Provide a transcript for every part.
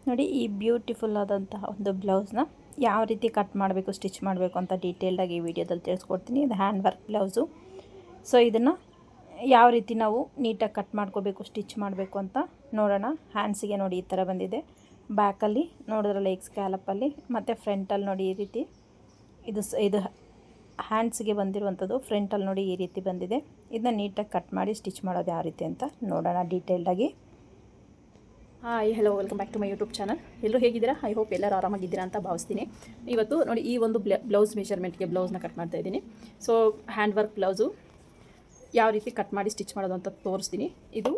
ನೋಡಿ ಈ ಬ್ಯೂಟಿಫುಲ್ ಆದಂತಹ ಒಂದು ಬ್ಲೌಸ್ನ ಯಾವ ರೀತಿ ಕಟ್ ಮಾಡಬೇಕು ಸ್ಟಿಚ್ ಮಾಡಬೇಕು ಅಂತ ಡೀಟೇಲ್ಡಾಗಿ ಈ ವಿಡಿಯೋದಲ್ಲಿ ತಿಳಿಸ್ಕೊಡ್ತೀನಿ. ಇದು ಹ್ಯಾಂಡ್ ವರ್ಕ್ ಬ್ಲೌಸು. ಸೊ ಇದನ್ನು ಯಾವ ರೀತಿ ನಾವು ನೀಟಾಗಿ ಕಟ್ ಮಾಡ್ಕೋಬೇಕು ಸ್ಟಿಚ್ ಮಾಡಬೇಕು ಅಂತ ನೋಡೋಣ. ಹ್ಯಾಂಡ್ಸಿಗೆ ನೋಡಿ ಈ ಥರ ಬಂದಿದೆ, ಬ್ಯಾಕಲ್ಲಿ ನೋಡಿದ್ರಲ್ಲ ಎಗ್ ಸ್ಕ್ಯಾಲಪ್ಪಲ್ಲಿ, ಮತ್ತು ಫ್ರಂಟಲ್ಲಿ ನೋಡಿ ಈ ರೀತಿ ಇದು ಹ್ಯಾಂಡ್ಸ್ಗೆ ಬಂದಿರುವಂಥದ್ದು. ಫ್ರಂಟಲ್ಲಿ ನೋಡಿ ಈ ರೀತಿ ಬಂದಿದೆ. ಇದನ್ನ ನೀಟಾಗಿ ಕಟ್ ಮಾಡಿ ಸ್ಟಿಚ್ ಮಾಡೋದು ಯಾವ ರೀತಿ ಅಂತ ನೋಡೋಣ ಡೀಟೇಲ್ಡಾಗಿ. Hi hello, welcome back to my YouTube channel. ಎಲ್ಲರೂ ಹೇಗಿದ್ದೀರಾ? ಐ ಹೋಪ್ ಎಲ್ಲರೂ ಆರಾಮಾಗಿದ್ದೀರಾ ಅಂತ ಭಾವಿಸ್ತೀನಿ. ಇವತ್ತು ನೋಡಿ ಈ ಒಂದು ಬ್ಲೌಸ್ ಮೆಷರ್ಮೆಂಟ್ಗೆ ಬ್ಲೌಸ್ನ ಕಟ್ ಮಾಡ್ತಾ ಇದ್ದೀನಿ. ಸೊ ಹ್ಯಾಂಡ್ ವರ್ಕ್ ಬ್ಲೌಸು ಯಾವ ರೀತಿ ಕಟ್ ಮಾಡಿ ಸ್ಟಿಚ್ ಮಾಡೋದು ಅಂತ ತೋರಿಸ್ತೀನಿ. ಇದು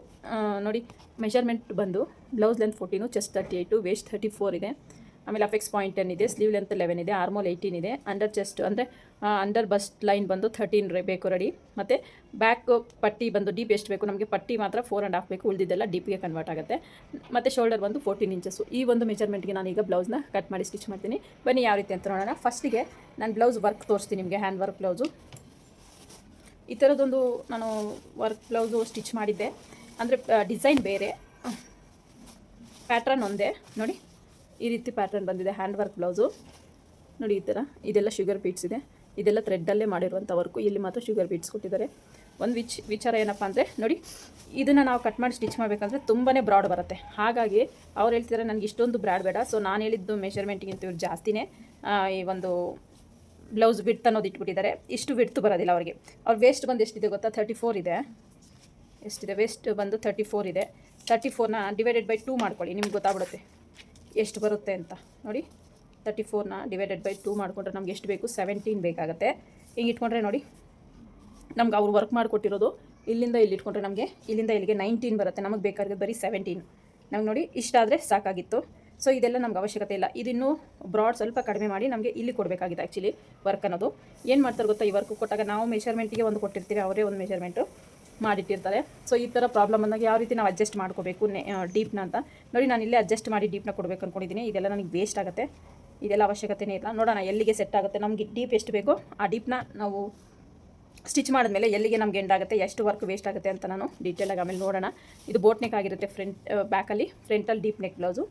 ನೋಡಿ ಮೆಷರ್ಮೆಂಟ್ ಬಂದು ಬ್ಲೌಸ್ ಲೆಂತ್ 14, ಚೆಸ್ಟ್ 38, ವೇಸ್ಟ್ 34 ಇದೆ. ಆಮೇಲೆ ಅಪೆಕ್ಸ್ ಪಾಯಿಂಟ್ 10 ಇದೆ, ಸ್ಲೀವ್ ಲೆಂತ್ 11 ಇದೆ, ಆರ್ಮೋಲ್ 18 ಇದೆ, ಅಂಡರ್ ಚೆಸ್ಟ್ ಅಂದರೆ ಅಂಡರ್ ಬಸ್ಟ್ ಲೈನ್ ಬಂದು 13 ಬೇಕು ರೆಡಿ. ಮತ್ತು ಬ್ಯಾಕ್ ಪಟ್ಟಿ ಬಂದು ಡೀಪ್ ಎಷ್ಟು ಬೇಕು ನಮಗೆ, ಪಟ್ಟಿ ಮಾತ್ರ 4.5 ಬೇಕು, ಉಳಿದಿದ್ದೆಲ್ಲ ಡೀಪ್ಗೆ ಕನ್ವರ್ಟ್ ಆಗುತ್ತೆ. ಮತ್ತು ಶೋಲ್ಡರ್ ಬಂದು 14 ಇಂಚಸ್ಸು. ಈ ಒಂದು ಮೆಜರ್ಮೆಂಟ್ಗೆ ನಾನೀಗ ಬ್ಲೌಸ್ನ ಕಟ್ ಮಾಡಿ ಸ್ಟಿಚ್ ಮಾಡ್ತೀನಿ. ಬನ್ನಿ ಯಾವ ರೀತಿ ಅಂತ ನೋಡೋಣ. ಫಸ್ಟಿಗೆ ನಾನು ಬ್ಲೌಸ್ ವರ್ಕ್ ತೋರಿಸ್ತೀನಿ ನಿಮಗೆ. ಹ್ಯಾಂಡ್ ವರ್ಕ್ ಬ್ಲೌಸು ಈ ಥರದೊಂದು ನಾನು ವರ್ಕ್ ಬ್ಲೌಸು ಸ್ಟಿಚ್ ಮಾಡಿದ್ದೆ. ಅಂದರೆ ಡಿಸೈನ್ ಬೇರೆ, ಪ್ಯಾಟ್ರನ್ ಒಂದೇ. ನೋಡಿ ಈ ರೀತಿ ಪ್ಯಾಟ್ರನ್ ಬಂದಿದೆ ಹ್ಯಾಂಡ್ ವರ್ಕ್ ಬ್ಲೌಸು. ನೋಡಿ ಈ ಥರ ಇದೆಲ್ಲ ಶುಗರ್ ಬೀಟ್ಸ್ ಇದೆ, ಇದೆಲ್ಲ ಥ್ರೆಡ್ಡಲ್ಲೇ ಮಾಡಿರುವಂಥ ವರ್ಕು. ಇಲ್ಲಿ ಮಾತ್ರ ಶುಗರ್ ಬೀಟ್ಸ್ ಕೊಟ್ಟಿದ್ದಾರೆ. ಒಂದು ವಿಚಾರ ಏನಪ್ಪ ಅಂದರೆ ನೋಡಿ, ಇದನ್ನು ನಾವು ಕಟ್ ಮಾಡಿ ಸ್ಟಿಚ್ ಮಾಡಬೇಕಂದ್ರೆ ತುಂಬಾ ಬ್ರಾಡ್ ಬರುತ್ತೆ. ಹಾಗಾಗಿ ಅವ್ರು ಹೇಳ್ತಿದ್ದಾರೆ ನನಗೆ ಇಷ್ಟೊಂದು ಬ್ರಾಡ್ ಬೇಡ. ಸೊ ನಾನು ಹೇಳಿದ್ದು ಮೆಷರ್ಮೆಂಟಿಗಿಂತ ಇವ್ರು ಜಾಸ್ತಿನೇ ಈ ಒಂದು ಬ್ಲೌಸ್ ವಿಡ್ತ್ ಅನ್ನೋದು ಇಟ್ಬಿಟ್ಟಿದ್ದಾರೆ. ಇಷ್ಟು ವಿಡ್ತ್ ಬರೋದಿಲ್ಲ ಅವ್ರಿಗೆ. ಅವ್ರ ವೇಸ್ಟ್ ಬಂದು ಎಷ್ಟಿದೆ ಗೊತ್ತಾ? 34 ಇದೆ. ಎಷ್ಟಿದೆ ವೇಸ್ಟ್ ಬಂದು 34 ಇದೆ. 34ನ ಡಿವೈಡೆಡ್ ಬೈ 2 ಮಾಡ್ಕೊಳ್ಳಿ, ನಿಮ್ಗೆ ಗೊತ್ತಾಗ್ಬಿಡುತ್ತೆ ಎಷ್ಟು ಬರುತ್ತೆ ಅಂತ. ನೋಡಿ 34ನ ಡಿವೈಡೆಡ್ ಬೈ 2 ಮಾಡಿಕೊಂಡ್ರೆ ನಮ್ಗೆ ಎಷ್ಟು ಬೇಕು? 17 ಬೇಕಾಗುತ್ತೆ. ಹಿಂಗೆ ಇಟ್ಕೊಂಡ್ರೆ ನೋಡಿ ನಮ್ಗೆ ಅವ್ರು ವರ್ಕ್ ಮಾಡಿಕೊಟ್ಟಿರೋದು ಇಲ್ಲಿಂದ ಇಲ್ಲಿ ಇಟ್ಕೊಂಡ್ರೆ ನಮಗೆ ಇಲ್ಲಿಂದ ಇಲ್ಲಿಗೆ 19 ಬರುತ್ತೆ. ನಮಗೆ ಬೇಕಾಗಿರೋದು ಬರೀ 17. ನಮ್ಗೆ ನೋಡಿ ಇಷ್ಟಾದರೆ ಸಾಕಾಗಿತ್ತು. ಸೊ ಇದೆಲ್ಲ ನಮ್ಗೆ ಅವಶ್ಯಕತೆ ಇಲ್ಲ. ಇದನ್ನು ಬ್ರಾಡ್ ಸ್ವಲ್ಪ ಕಡಿಮೆ ಮಾಡಿ ನಮಗೆ ಇಲ್ಲಿ ಕೊಡಬೇಕಾಗಿದೆ ಆ್ಯಕ್ಚುಲಿ ವರ್ಕ್ ಅನ್ನೋದು. ಏನು ಮಾಡ್ತಾರೆ ಗೊತ್ತಾ, ಈ ವರ್ಕ್ ಕೊಟ್ಟಾಗ ನಾವು ಮೆಷರ್ಮೆಂಟಿಗೆ ಒಂದು ಕೊಟ್ಟಿರ್ತೀವಿ, ಅವರೇ ಒಂದು ಮೆಷರ್ಮೆಂಟು ಮಾಡಿಟ್ಟಿರ್ತಾರೆ. ಸೊ ಈ ಥರ ಪ್ರಾಬ್ಲಮ್ ಬಂದಾಗ ಯಾವ ರೀತಿ ನಾವು ಅಡ್ಜಸ್ಟ್ ಮಾಡ್ಕೋಬೇಕು ಡೀಪ್ನ ಅಂತ ನೋಡಿ. ನಾನು ಇಲ್ಲೇ ಅಡ್ಜಸ್ಟ್ ಮಾಡಿ ಡೀಪ್ನ ಕೊಡಬೇಕು ಅಂದ್ಕೊಂಡಿದ್ದೀನಿ. ಇದೆಲ್ಲ ನನಗೆ ವೇಸ್ಟ್ ಆಗುತ್ತೆ, ಇದೆಲ್ಲ ಅವಶ್ಯಕತೆಯೇ ಇಲ್ಲ. ನೋಡೋಣ ಎಲ್ಲಿಗೆ ಸೆಟ್ ಆಗುತ್ತೆ. ನಮಗೆ ಡೀಪ್ ಎಷ್ಟು ಬೇಕೋ ಆ ಡೀಪ್ನ ನಾವು ಸ್ಟಿಚ್ ಮಾಡಿದ್ಮೇಲೆ ಎಲ್ಲಿಗೆ ನಮ್ಗೆ ಎಂಡ್ ಆಗುತ್ತೆ, ಎಷ್ಟು ವರ್ಕ್ ವೇಸ್ಟ್ ಆಗುತ್ತೆ ಅಂತ ನಾನು ಡೀಟೇಲಾಗಿ ಆಮೇಲೆ ನೋಡೋಣ. ಇದು ಬೋಟ್ ನೆಕ್ ಆಗಿರುತ್ತೆ ಬ್ಯಾಕಲ್ಲಿ, ಫ್ರಂಟಲ್ಲಿ ಡೀಪ್ ನೆಕ್ ಬ್ಲೌಸು.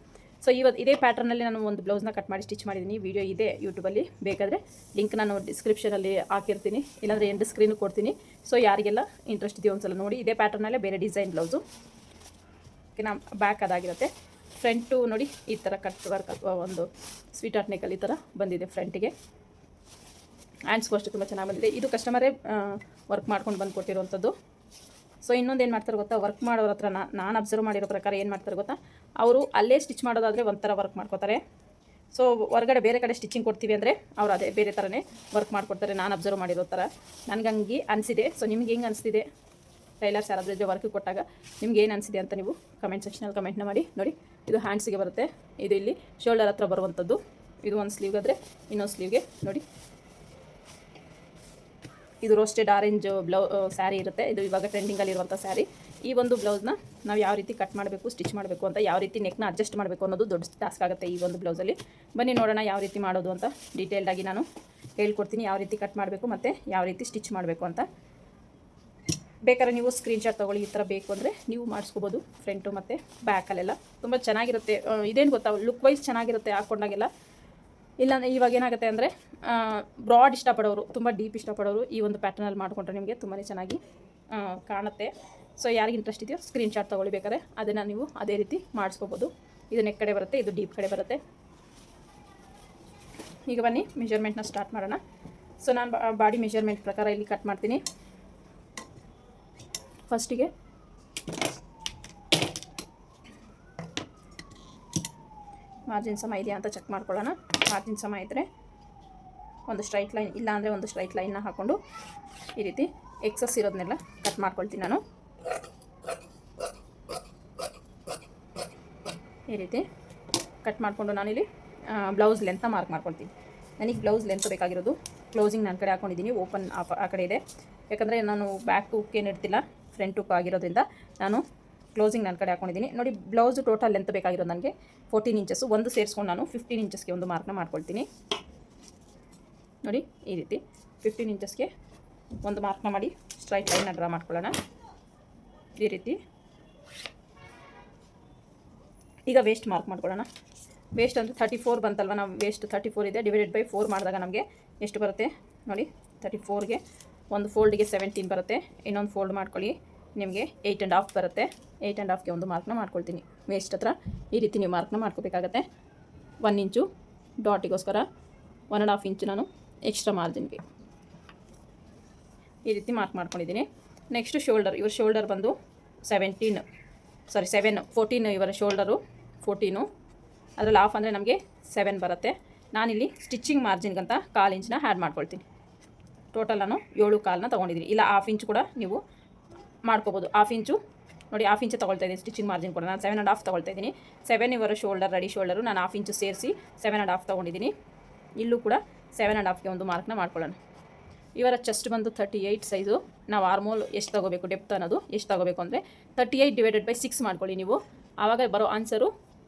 ಸೊ ಇದೇ ಪ್ಯಾಟರ್ನಲ್ಲಿ ನಾನು ಒಂದು ಬ್ಲೌಸ್ನ ಕಟ್ ಮಾಡಿ ಸ್ಟಿಚ್ ಮಾಡಿದ್ದೀನಿ. ವಿಡಿಯೋ ಇದೆ ಯೂಟ್ಯೂಬಲ್ಲಿ, ಬೇಕಾದರೆ ಲಿಂಕ್ ನಾನು ಡಿಸ್ಕ್ರಿಪ್ಷನಲ್ಲಿ ಹಾಕಿರ್ತೀನಿ, ಇಲ್ಲಾಂದರೆ ಎಂಡ್ ಸ್ಕ್ರೀನು ಕೊಡ್ತೀನಿ. ಸೊ ಯಾರಿಗೆಲ್ಲ ಇಂಟ್ರೆಸ್ಟ್ ಇದೆಯೋ ಒಂದ್ಸಲ ನೋಡಿ. ಇದೇ ಪ್ಯಾಟರ್ನಲ್ಲೇ ಬೇರೆ ಡಿಸೈನ್ ಬ್ಲೌಸು. ಓಕೆನಾ? ಬ್ಯಾಕ್ ಅದಾಗಿರುತ್ತೆ. ಫ್ರಂಟು ನೋಡಿ ಈ ಥರ ಕಟ್ ವರ್ಕ್ ಅಥವಾ ಒಂದು ಸ್ವೀಟ್ ಆರ್ಟ್ ನೆಕ್ಕಲ್ಲಿ ಈ ಥರ ಬಂದಿದೆ ಫ್ರಂಟಿಗೆ. ಹ್ಯಾಂಡ್ಸ್ಗೂ ಅಷ್ಟು ತುಂಬ ಚೆನ್ನಾಗಿ ಬಂದಿದೆ. ಇದು ಕಸ್ಟಮರೇ ವರ್ಕ್ ಮಾಡ್ಕೊಂಡು ಬಂದು ಕೊಟ್ಟಿರುವಂಥದ್ದು. ಸೊ ಇನ್ನೊಂದು ಏನು ಮಾಡ್ತಾರೆ ಗೊತ್ತಾ, ವರ್ಕ್ ಮಾಡೋರ ಹತ್ರ ನಾನು ಅಬ್ಸರ್ವ್ ಮಾಡಿರೋ ಪ್ರಕಾರ ಏನು ಮಾಡ್ತಾರೆ ಗೊತ್ತಾ, ಅವರು ಅಲ್ಲೇ ಸ್ಟಿಚ್ ಮಾಡೋದಾದರೆ ಒಂಥರ ವರ್ಕ್ ಮಾಡ್ಕೋತಾರೆ. ಸೊ ಹೊರಗಡೆ ಬೇರೆ ಕಡೆ ಸ್ಟಿಚಿಂಗ್ ಕೊಡ್ತೀವಿ ಅಂದರೆ ಅವ್ರು ಅದೇ ಬೇರೆ ಥರನೇ ವರ್ಕ್ ಮಾಡಿಕೊಡ್ತಾರೆ. ನಾನು ಅಬ್ಸರ್ವ್ ಮಾಡಿರೋ ಥರ ನನಗೆ ಹಂಗೆ ಅನಿಸಿದೆ. ಸೊ ನಿಮ್ಗೆ ಹೆಂಗೆ ಅನಿಸ್ತಿದೆ? ಟೈಲರ್ಸ್ ಯಾರಾದರೂ ಇದ್ದರೆ ವರ್ಕ್ ಕೊಟ್ಟಾಗ ನಿಮ್ಗೆ ಏನು ಅನಿಸಿದೆ ಅಂತ ನೀವು ಕಮೆಂಟ್ ಸೆಕ್ಷನಲ್ಲಿ ಕಮೆಂಟ್ನ ಮಾಡಿ. ನೋಡಿ ಇದು ಹ್ಯಾಂಡ್ಸಿಗೆ ಬರುತ್ತೆ, ಇದು ಇಲ್ಲಿ ಶೋಲ್ಡರ್ ಹತ್ರ ಬರುವಂಥದ್ದು. ಇದು ಒಂದು ಸ್ಲೀವ್ಗಾದರೆ ಇನ್ನೊಂದು ಸ್ಲೀವ್ಗೆ ನೋಡಿ ಇದು ರೋಸ್ಟೆಡ್ ಆರೆಂಜ್ ಸ್ಯಾರಿ ಇರುತ್ತೆ. ಇದು ಇವಾಗ ಟ್ರೆಂಡಿಂಗಲ್ಲಿರುವಂಥ ಸ್ಯಾರಿ. ಈ ಒಂದು ಬ್ಲೌಸ್ನ ನಾವು ಯಾವ ರೀತಿ ಕಟ್ ಮಾಡಬೇಕು, ಸ್ಟಿಚ್ ಮಾಡಬೇಕು ಅಂತ, ಯಾವ ರೀತಿ ನೆಕ್ನ ಅಡ್ಜಸ್ಟ್ ಮಾಡಬೇಕು ಅನ್ನೋದು ದೊಡ್ಡ ಟಾಸ್ಕ್ ಆಗುತ್ತೆ ಈ ಒಂದು ಬ್ಲೌಸಲ್ಲಿ. ಬನ್ನಿ ನೋಡೋಣ ಯಾವ ರೀತಿ ಮಾಡೋದು ಅಂತ ಡೀಟೇಲ್ಡಾಗಿ ನಾನು ಹೇಳ್ಕೊಡ್ತೀನಿ. ಯಾವ ರೀತಿ ಕಟ್ ಮಾಡಬೇಕು ಮತ್ತು ಯಾವ ರೀತಿ ಸ್ಟಿಚ್ ಮಾಡಬೇಕು ಅಂತ. ಬೇಕಾದ್ರೆ ನೀವು ಸ್ಕ್ರೀನ್ಶಾಟ್ ತೊಗೊಳ್ಳಿ. ಈ ಥರ ಬೇಕು ಅಂದರೆ ನೀವು ಮಾಡಿಸ್ಕೋಬೋದು. ಫ್ರಂಟು ಮತ್ತು ಬ್ಯಾಕಲ್ಲೆಲ್ಲ ತುಂಬ ಚೆನ್ನಾಗಿರುತ್ತೆ. ಇದೇನು ಗೊತ್ತಾ, ಲುಕ್ ವೈಸ್ ಚೆನ್ನಾಗಿರುತ್ತೆ ಹಾಕ್ಕೊಂಡಾಗೆಲ್ಲ. ಇಲ್ಲಾಂದರೆ ಇವಾಗ ಏನಾಗುತ್ತೆ ಅಂದರೆ ಬ್ರಾಡ್ ಇಷ್ಟಪಡೋರು, ತುಂಬ ಡೀಪ್ ಇಷ್ಟಪಡೋರು ಈ ಒಂದು ಪ್ಯಾಟರ್ನಲ್ಲಿ ಮಾಡಿಕೊಂಡ್ರೆ ನಿಮಗೆ ತುಂಬಾ ಚೆನ್ನಾಗಿ ಕಾಣುತ್ತೆ. ಸೊ ಯಾರಿಗೆ ಇಂಟ್ರೆಸ್ಟ್ ಇದೆಯೋ ಸ್ಕ್ರೀನ್ಶಾಟ್ ತೊಗೊಳ್ಳಿ, ಬೇಕಾದ್ರೆ ಅದನ್ನು ನೀವು ಅದೇ ರೀತಿ ಮಾಡಿಸ್ಕೋಬೋದು. ಇದು ನೆಕ್ ಕಡೆ ಬರುತ್ತೆ, ಇದು ಡೀಪ್ ಕಡೆ ಬರುತ್ತೆ. ಈಗ ಬನ್ನಿ ಮೆಷರ್ಮೆಂಟ್ನ ಸ್ಟಾರ್ಟ್ ಮಾಡೋಣ. ಸೊ ನಾನು ಬಾಡಿ ಮೆಷರ್ಮೆಂಟ್ ಪ್ರಕಾರ ಇಲ್ಲಿ ಕಟ್ ಮಾಡ್ತೀನಿ. ಫಸ್ಟಿಗೆ ಮಾರ್ಜಿನ್ ಸಮ ಇದೆಯಾ ಅಂತ ಚೆಕ್ ಮಾಡ್ಕೊಳ್ಳೋಣ. ಮಾರ್ಜಿನ್ ಸಮ ಇದ್ದರೆ ಒಂದು ಸ್ಟ್ರೈಟ್ ಲೈನ್, ಇಲ್ಲ ಅಂದರೆ ಒಂದು ಸ್ಟ್ರೈಟ್ ಲೈನ್ನ ಹಾಕ್ಕೊಂಡು ಈ ರೀತಿ ಎಕ್ಸಸ್ ಇರೋದನ್ನೆಲ್ಲ ಕಟ್ ಮಾಡ್ಕೊಳ್ತೀನಿ ನಾನು. ಈ ರೀತಿ ಕಟ್ ಮಾಡಿಕೊಂಡು ನಾನಿಲ್ಲಿ ಬ್ಲೌಸ್ ಲೆಂತ್ನ ಮಾರ್ಕ್ ಮಾಡ್ಕೊಳ್ತೀನಿ. ನನಗೆ ಬ್ಲೌಸ್ ಲೆಂತ್ ಬೇಕಾಗಿರೋದು ಕ್ಲೋಸಿಂಗ್ ನನ್ನ ಕಡೆ ಹಾಕ್ಕೊಂಡಿದ್ದೀನಿ, ಓಪನ್ ಆ ಕಡೆ ಇದೆ. ಯಾಕಂದರೆ ನಾನು ಬ್ಯಾಕ್ ಹುಕ್ ಏನು ಇಡ್ತಿಲ್ಲ, ಫ್ರಂಟ್ ಹುಕ್ ಆಗಿರೋದ್ರಿಂದ ನಾನು ಕ್ಲೋಸಿಂಗ್ ನನ್ನ ಕಡೆ ಹಾಕ್ಕೊಂಡಿದ್ದೀನಿ. ನೋಡಿ ಬ್ಲೌಸು ಟೋಟಲ್ ಲೆಂತ್ ಬೇಕಾಗಿರೋದು ನನಗೆ 14 ಇಂಚಸ್ಸು. ಒಂದು ಸೇರಿಸ್ಕೊಂಡು ನಾನು 15 ಇಂಚಸ್ಗೆ ಒಂದು ಮಾರ್ಕ್ನ ಮಾಡ್ಕೊಳ್ತೀನಿ. ನೋಡಿ ಈ ರೀತಿ 15 ಇಂಚಸ್ಗೆ ಒಂದು ಮಾರ್ಕ್ನ ಮಾಡಿ ಸ್ಟ್ರೈಟ್ ಲೈನ್ನ ಡ್ರಾ ಮಾಡ್ಕೊಳ್ಳೋಣ. ಈ ರೀತಿ ಈಗ ವೇಸ್ಟ್ ಮಾರ್ಕ್ ಮಾಡ್ಕೊಳ್ಳೋಣ. ವೇಸ್ಟ್ ಅಂದರೆ 34 ಬಂತಲ್ವ, ನಾವು ವೇಸ್ಟ್ 34 ಇದೆ, ಡಿವೈಡೆಡ್ ಬೈ 4 ಮಾಡಿದಾಗ ನಮಗೆ ಎಷ್ಟು ಬರುತ್ತೆ ನೋಡಿ. 34ಗೆ ಒಂದು ಫೋಲ್ಡ್ಗೆ 17 ಬರುತ್ತೆ, ಇನ್ನೊಂದು ಫೋಲ್ಡ್ ಮಾಡ್ಕೊಳ್ಳಿ, ನಿಮಗೆ 8.5 ಬರುತ್ತೆ. 8.5ಗೆ ಒಂದು ಮಾರ್ಕ್ನ ಮಾಡ್ಕೊಳ್ತೀನಿ. ವೇಸ್ಟ್ ಹತ್ರ ಈ ರೀತಿ ನೀವು ಮಾರ್ಕ್ನ ಮಾಡ್ಕೋಬೇಕಾಗತ್ತೆ. 1 ಇಂಚು ಡಾಟಿಗೋಸ್ಕರ 1.5 ಇಂಚು ನಾನು ಎಕ್ಸ್ಟ್ರಾ ಮಾರ್ಜಿನ್ಗೆ ಈ ರೀತಿ ಮಾರ್ಕ್ ಮಾಡ್ಕೊಂಡಿದ್ದೀನಿ. ನೆಕ್ಸ್ಟು ಶೋಲ್ಡರ್, ಇವ್ರ ಶೋಲ್ಡರ್ ಬಂದು 14 ಇವರ ಶೋಲ್ಡರು 14, ಅದರಲ್ಲಿ ಹಾಫ್ ಅಂದರೆ ನಮಗೆ 7 ಬರುತ್ತೆ. ನಾನಿಲ್ಲಿ ಸ್ಟಿಚಿಂಗ್ ಮಾರ್ಜಿನ್ಗಂತ 1/4 ಇಂಚನ್ನ ಆ್ಯಡ್ ಮಾಡ್ಕೊಳ್ತೀನಿ. ಟೋಟಲ್ ನಾನು 7 ಕಾಲನ್ನ ತೊಗೊಂಡಿದ್ದೀನಿ. ಇಲ್ಲ ಹಾಫ್ ಇಂಚು ಕೂಡ ನೀವು ಮಾಡ್ಕೋಬೋದು. ಹಾಫ್ ಇಂಚು ನೋಡಿ, ಹಾಫ್ ಇಂಚು ತೊಗೊಳ್ತಾ ಇದ್ದೀನಿ. ಸ್ಟಿಚಿಂಗ್ ಮಾರ್ಜಿನ್ ಕೂಡ ನಾನು 7.5 ತೊಗೊಳ್ತಾ ಇದ್ದೀನಿ. 7 ಇವರ ಶೋಲ್ಡರ್, ರೆಡಿ ಶೋಲ್ಡರು ನಾನು ಹಾಫ್ ಇಂಚು ಸೇರಿಸಿ 7.5 ತೊಗೊಂಡಿದ್ದೀನಿ. ಇಲ್ಲೂ ಕೂಡ 7.5ಗೆ ಒಂದು ಮಾರ್ಕ್ನ ಮಾಡ್ಕೊಳ್ಳೋಣ. ಇವರ ಚೆಸ್ಟ್ ಬಂದು 38 ಸೈಜು. ನಾವು ಆರ್ಮೋಲ್ ಎಷ್ಟು ತೊಗೋಬೇಕು, ಡೆಪ್ತ್ ಅನ್ನೋದು ಎಷ್ಟು ತೊಗೋಬೇಕು ಅಂದರೆ 38 ಡಿವೈಡೆಡ್ ಬೈ 6 ಮಾಡ್ಕೊಳ್ಳಿ ನೀವು. ಆವಾಗ ಬರೋ ಆನ್ಸರು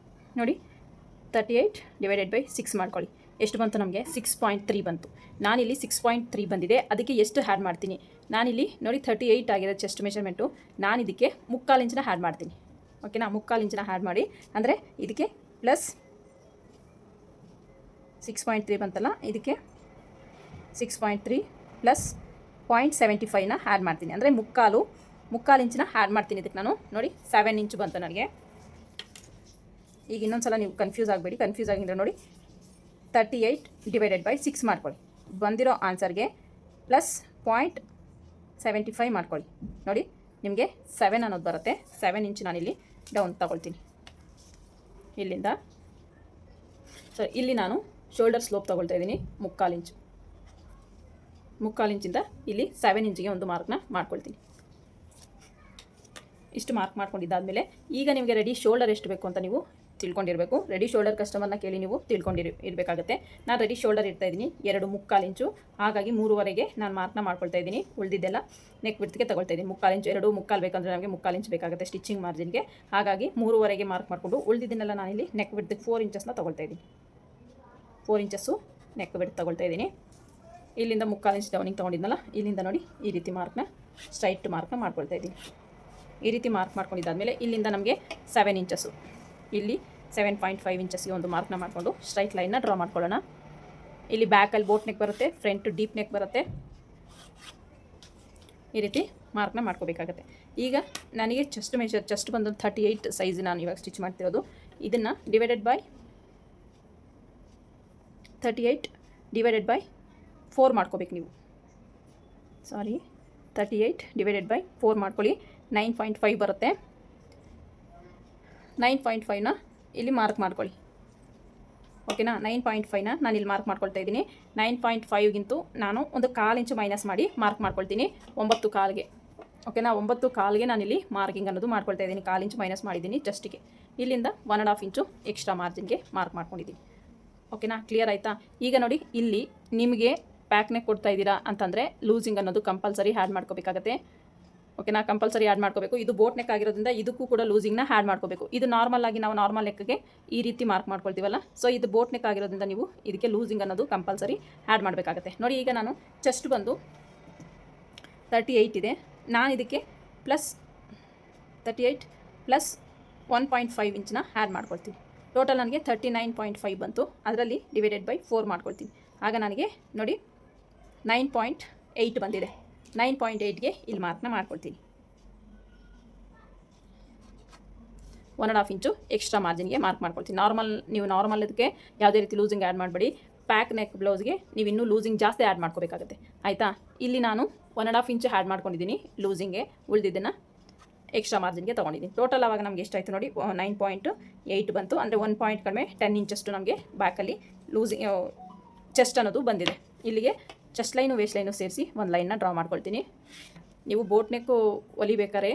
ನೋಡಿ 38 ಡಿವೈಡೆಡ್ ಬೈ 6 ಮಾಡ್ಕೊಳ್ಳಿ. ಎಷ್ಟು ಬಂತು ನಮಗೆ? 6.3 ಬಂತು. ನಾನಿಲ್ಲಿ 6.3 ಬಂದಿದೆ, ಅದಕ್ಕೆ ಎಷ್ಟು ಆ್ಯಡ್ ಮಾಡ್ತೀನಿ ನಾನಿಲ್ಲಿ ನೋಡಿ 38 ಆಗಿದೆ ಚೆಸ್ಟ್ ಮೆಷರ್ಮೆಂಟು. ನಾನು ಇದಕ್ಕೆ 3/4 ಇಂಚನ್ನ ಆ್ಯಡ್ ಮಾಡ್ತೀನಿ. ಓಕೆನಾ, 3/4 ಇಂಚನ್ನ ಆ್ಯಡ್ ಮಾಡಿ ಅಂದರೆ ಇದಕ್ಕೆ ಪ್ಲಸ್ 6.3 ಬಂತಲ್ಲ, ಇದಕ್ಕೆ 6.3 ಪ್ಲಸ್ 0.75ನ ಆ್ಯಡ್ ಮಾಡ್ತೀನಿ. ಅಂದರೆ 3/4 ಇಂಚನ್ನ ಆ್ಯಡ್ ಮಾಡ್ತೀನಿ ಇದಕ್ಕೆ ನಾನು. ನೋಡಿ 7 ಇಂಚು ಬಂತು ನನಗೆ. ಈಗ ಇನ್ನೊಂದು ಸಲ ನೀವು ಕನ್ಫ್ಯೂಸ್ ಆಗಬೇಡಿ. ಕನ್ಫ್ಯೂಸ್ ಆಗಿದ್ರೆ ನೋಡಿ 38 ಡಿವೈಡೆಡ್ ಬೈ 6 ಮಾಡ್ಕೊಳ್ಳಿ. ಬಂದಿರೋ ಆನ್ಸರ್ಗೆ ಪ್ಲಸ್ 0.75 ಮಾಡ್ಕೊಳ್ಳಿ. ನೋಡಿ ನಿಮಗೆ 7 ಅನ್ನೋದು ಬರುತ್ತೆ. 7 ಇಂಚು ನಾನಿಲ್ಲಿ ಡೌನ್ ತಗೊಳ್ತೀನಿ ಇಲ್ಲಿಂದ. ಸೊ ಇಲ್ಲಿ ನಾನು ಶೋಲ್ಡರ್ ಸ್ಲೋಪ್ ತೊಗೊಳ್ತಾ ಇದ್ದೀನಿ 3/4 ಇಂಚು. 3/4 ಇಂಚಿಂದ ಇಲ್ಲಿ 7 ಇಂಚಿಗೆ ಒಂದು ಮಾರ್ಕ್ನ ಮಾಡ್ಕೊಳ್ತೀನಿ. ಇಷ್ಟು ಮಾರ್ಕ್ ಮಾಡ್ಕೊಂಡಿದ್ದಾದಮೇಲೆ ಈಗ ನಿಮಗೆ ರೆಡಿ ಶೋಲ್ಡರ್ ಎಷ್ಟು ಬೇಕು ಅಂತ ನೀವು ತಿಳ್ಕೊಂಡಿರಬೇಕು. ರೆಡಿ ಶೋಲ್ಡರ್ ಕಸ್ಟಮರ್ನ ಕೇಳಿ ನೀವು ಇರಬೇಕಾಗುತ್ತೆ. ನಾನು ರೆಡಿ ಶೋಲ್ಡರ್ ಇಡ್ತಾ ಇದ್ದೀನಿ 2 3/4 ಇಂಚು, ಹಾಗಾಗಿ 3ವರೆಗೆ ನಾನು ಮಾರ್ಕ್ನ ಮಾಡ್ಕೊಳ್ತಾ ಇದ್ದೀನಿ. ಉಳಿದಿದ್ದೆಲ್ಲ ನೆಕ್ ಬಿಡ್ತಿಗೆ ತಗೊಳ್ತಾ ಇದ್ದೀನಿ. 3/4 ಇಂಚು 2 3/4 ಬೇಕಂದರೆ ನಮಗೆ 3/4 ಇಂಚು ಬೇಕಾಗುತ್ತೆ ಸ್ಟಿಚಿಂಗ್ ಮಾರ್ಜಿನ್ಗೆ. ಹಾಗಾಗಿ 3ವರೆಗೆ ಮಾರ್ಕ್ ಮಾಡಿಕೊಂಡು ಉಳಿದಿದ್ದನ್ನೆಲ್ಲ ನಾನಿಲ್ಲಿ ನೆಕ್ ಬಿಡ್ತಿಗೆ 4 ಇಂಚಸ್ನ ತೊಗೊಳ್ತಾ ಇದ್ದೀನಿ. 4 ಇಂಚಸ್ಸು ನೆಕ್ ಬಿಡ್ತು ತೊಗೊಳ್ತಾ ಇದ್ದೀನಿ. ಇಲ್ಲಿಂದ 3/4 ಇಂಚ್ ಡೌನಿಂಗ್ ತೊಗೊಂಡಿದ್ನಲ್ಲ, ಇಲ್ಲಿಂದ ನೋಡಿ ಈ ರೀತಿ ಮಾರ್ಕ್ನ ಸ್ಟ್ರೈಟ್ ಮಾರ್ಕ್ನ ಮಾಡ್ಕೊಳ್ತಾ ಇದ್ದೀನಿ. ಈ ರೀತಿ ಮಾರ್ಕ್ ಮಾಡ್ಕೊಂಡಿದ್ದಾದಮೇಲೆ ಇಲ್ಲಿಂದ ನಮಗೆ 7 ಇಂಚಸ್ಸು, ಇಲ್ಲಿ 7.5 ಇಂಚಸ್ಗೆ ಒಂದು ಮಾರ್ಕ್ನ ಮಾಡಿಕೊಂಡು ಸ್ಟ್ರೈಟ್ ಲೈನ್ನ ಡ್ರಾ ಮಾಡ್ಕೊಳ್ಳೋಣ. ಇಲ್ಲಿ ಬ್ಯಾಕಲ್ಲಿ ಬೋಟ್ ನೆಕ್ ಬರುತ್ತೆ, ಫ್ರಂಟ್ ಡೀಪ್ ನೆಕ್ ಬರುತ್ತೆ. ಈ ರೀತಿ ಮಾರ್ಕ್ನ ಮಾಡ್ಕೋಬೇಕಾಗತ್ತೆ. ಈಗ ನನಗೆ ಚೆಸ್ಟ್ ಬಂದು 38 ಸೈಜ್ ನಾನು ಇವಾಗ ಸ್ಟಿಚ್ ಮಾಡ್ತಿರೋದು. ಇದನ್ನು ಡಿವೈಡೆಡ್ ಬೈ 38 ಡಿವೈಡೆಡ್ ಬೈ 4 ಮಾಡ್ಕೋಬೇಕು ನೀವು. 38 ಡಿವೈಡೆಡ್ ಬೈ 4 ಮಾಡ್ಕೊಳ್ಳಿ. 9.5 ಬರುತ್ತೆ. 9.5ನ ಇಲ್ಲಿ ಮಾರ್ಕ್ ಮಾಡ್ಕೊಳ್ಳಿ. ಓಕೆನಾ, 9.5ನ ನಾನು ಇಲ್ಲಿ ಮಾರ್ಕ್ ಮಾಡ್ಕೊಳ್ತಾ ಇದ್ದೀನಿ. 9.5ಗಿಂತೂ ನಾನು ಒಂದು 1/4 ಇಂಚು ಮೈನಸ್ ಮಾಡಿ ಮಾರ್ಕ್ ಮಾಡ್ಕೊಳ್ತೀನಿ 9/4ಗೆ. ಓಕೆನಾ, 9/4ಗೆ ನಾನಿಲ್ಲಿ ಮಾರ್ಕಿಂಗ್ ಅನ್ನೋದು ಮಾಡ್ಕೊಳ್ತಾ ಇದ್ದೀನಿ. 1/4 ಇಂಚು ಮೈನಸ್ ಮಾಡಿದ್ದೀನಿ ಜಸ್ಟಿಗೆ. ಇಲ್ಲಿಂದ 1.5 ಇಂಚು ಎಕ್ಸ್ಟ್ರಾ ಮಾರ್ಜಿನ್ಗೆ ಮಾರ್ಕ್ ಮಾಡ್ಕೊಂಡಿದ್ದೀನಿ. ಓಕೆನಾ, ಕ್ಲಿಯರ್ ಆಯಿತಾ? ಈಗ ನೋಡಿ ಇಲ್ಲಿ ನಿಮಗೆ ಪ್ಯಾಕ್ನೇ ಕೊಡ್ತಾ ಇದ್ದೀರಾ ಅಂತಂದರೆ ಲೂಸಿಂಗ್ ಅನ್ನೋದು ಕಂಪಲ್ಸರಿ ಆ್ಯಡ್ ಮಾಡ್ಕೋಬೇಕಾಗತ್ತೆ. ಓಕೆನಾ, ಕಂಪಲ್ಸರಿ ಆ್ಯಡ್ ಮಾಡ್ಕೋಬೇಕು. ಇದು ಬೋಟ್ ನೆಕ್ ಆಗಿರೋದ್ರಿಂದ ಇದಕ್ಕೂ ಕೂಡ ಲೂಸಿಂಗ್ನ ಆ್ಯಡ್ ಮಾಡ್ಕೋಬೇಕು. ಇದು ನಾರ್ಮಲ್ ಆಗಿ ನಾವು ನಾರ್ಮಲ್ ನೆಕ್ಗೆ ಈ ರೀತಿ ಮಾರ್ಕ್ ಮಾಡ್ಕೊಳ್ತೀವಲ್ಲ, ಸೊ ಇದು ಬೋಟ್ ನೆಕ್ ಆಗಿರೋದ್ರಿಂದ ನೀವು ಇದಕ್ಕೆ ಲೂಸಿಂಗ್ ಅನ್ನೋದು ಕಂಪಲ್ಸರಿ ಆ್ಯಡ್ ಮಾಡಬೇಕಾಗತ್ತೆ. ನೋಡಿ ಈಗ ನಾನು ಚೆಸ್ಟ್ ಬಂದು 38 ಇದೆ, ನಾನು ಇದಕ್ಕೆ ಪ್ಲಸ್ 38 ಪ್ಲಸ್ 1.5 ಇಂಚನ್ನ ಆ್ಯಡ್ ಮಾಡ್ಕೊಳ್ತೀನಿ. ಟೋಟಲ್ ನನಗೆ 39.5 ಬಂತು. ಅದರಲ್ಲಿ ಡಿವೈಡೆಡ್ ಬೈ 4 ಮಾಡ್ಕೊಳ್ತೀನಿ. ಆಗ ನನಗೆ ನೋಡಿ 9.8 ಬಂದಿದೆ. 9.8ಗೆ ಇಲ್ಲಿ ಮಾರ್ಕ್ನ ಮಾಡ್ಕೊಳ್ತೀನಿ. 1.5 ಇಂಚು ಎಕ್ಸ್ಟ್ರಾ ಮಾರ್ಜಿನ್ಗೆ ಮಾರ್ಕ್ ಮಾಡ್ಕೊಳ್ತೀನಿ. ನೀವು ನಾರ್ಮಲ್ ಇದಕ್ಕೆ ಯಾವುದೇ ರೀತಿ ಲೂಸಿಂಗ್ ಆ್ಯಡ್ ಮಾಡಬೇಡಿ. ಪ್ಯಾಕ್ ನೆಕ್ ಬ್ಲೌಸ್ಗೆ ನೀವು ಇನ್ನೂ ಲೂಸಿಂಗ್ ಜಾಸ್ತಿ ಆ್ಯಡ್ ಮಾಡ್ಕೋಬೇಕಾಗುತ್ತೆ. ಆಯಿತಾ, ಇಲ್ಲಿ ನಾನು 1.5 ಇಂಚು ಆ್ಯಡ್ ಮಾಡ್ಕೊಂಡಿದ್ದೀನಿ ಲೂಸಿಂಗ್ಗೆ, ಉಳಿದಿದ್ದನ್ನು ಎಕ್ಸ್ಟ್ರಾ ಮಾರ್ಜಿನ್ಗೆ ತೊಗೊಂಡಿದ್ದೀನಿ. ಟೋಟಲ್ ಆವಾಗ ನಮಗೆ ಎಷ್ಟಾಯಿತು ನೋಡಿ 9.8 ಬಂತು. ಅಂದರೆ 1 ಪಾಯಿಂಟ್ ಕಡಿಮೆ 10 ಇಂಚಷ್ಟು ನಮಗೆ ಬ್ಯಾಕಲ್ಲಿ ಲೂಸಿಂಗ್ ಚೆಸ್ಟ್ ಅನ್ನೋದು ಬಂದಿದೆ. ಇಲ್ಲಿಗೆ ಚೆಸ್ಟ್ ಲೈನು ವೇಸ್ಟ್ ಲೈನು ಸೇರಿಸಿ ಒಂದು ಲೈನ್ನ ಡ್ರಾ ಮಾಡ್ಕೊಳ್ತೀನಿ. ನೀವು ಬೋಟ್ ನೆಕ್ಕು ಹೊಲಿಬೇಕಾರೆ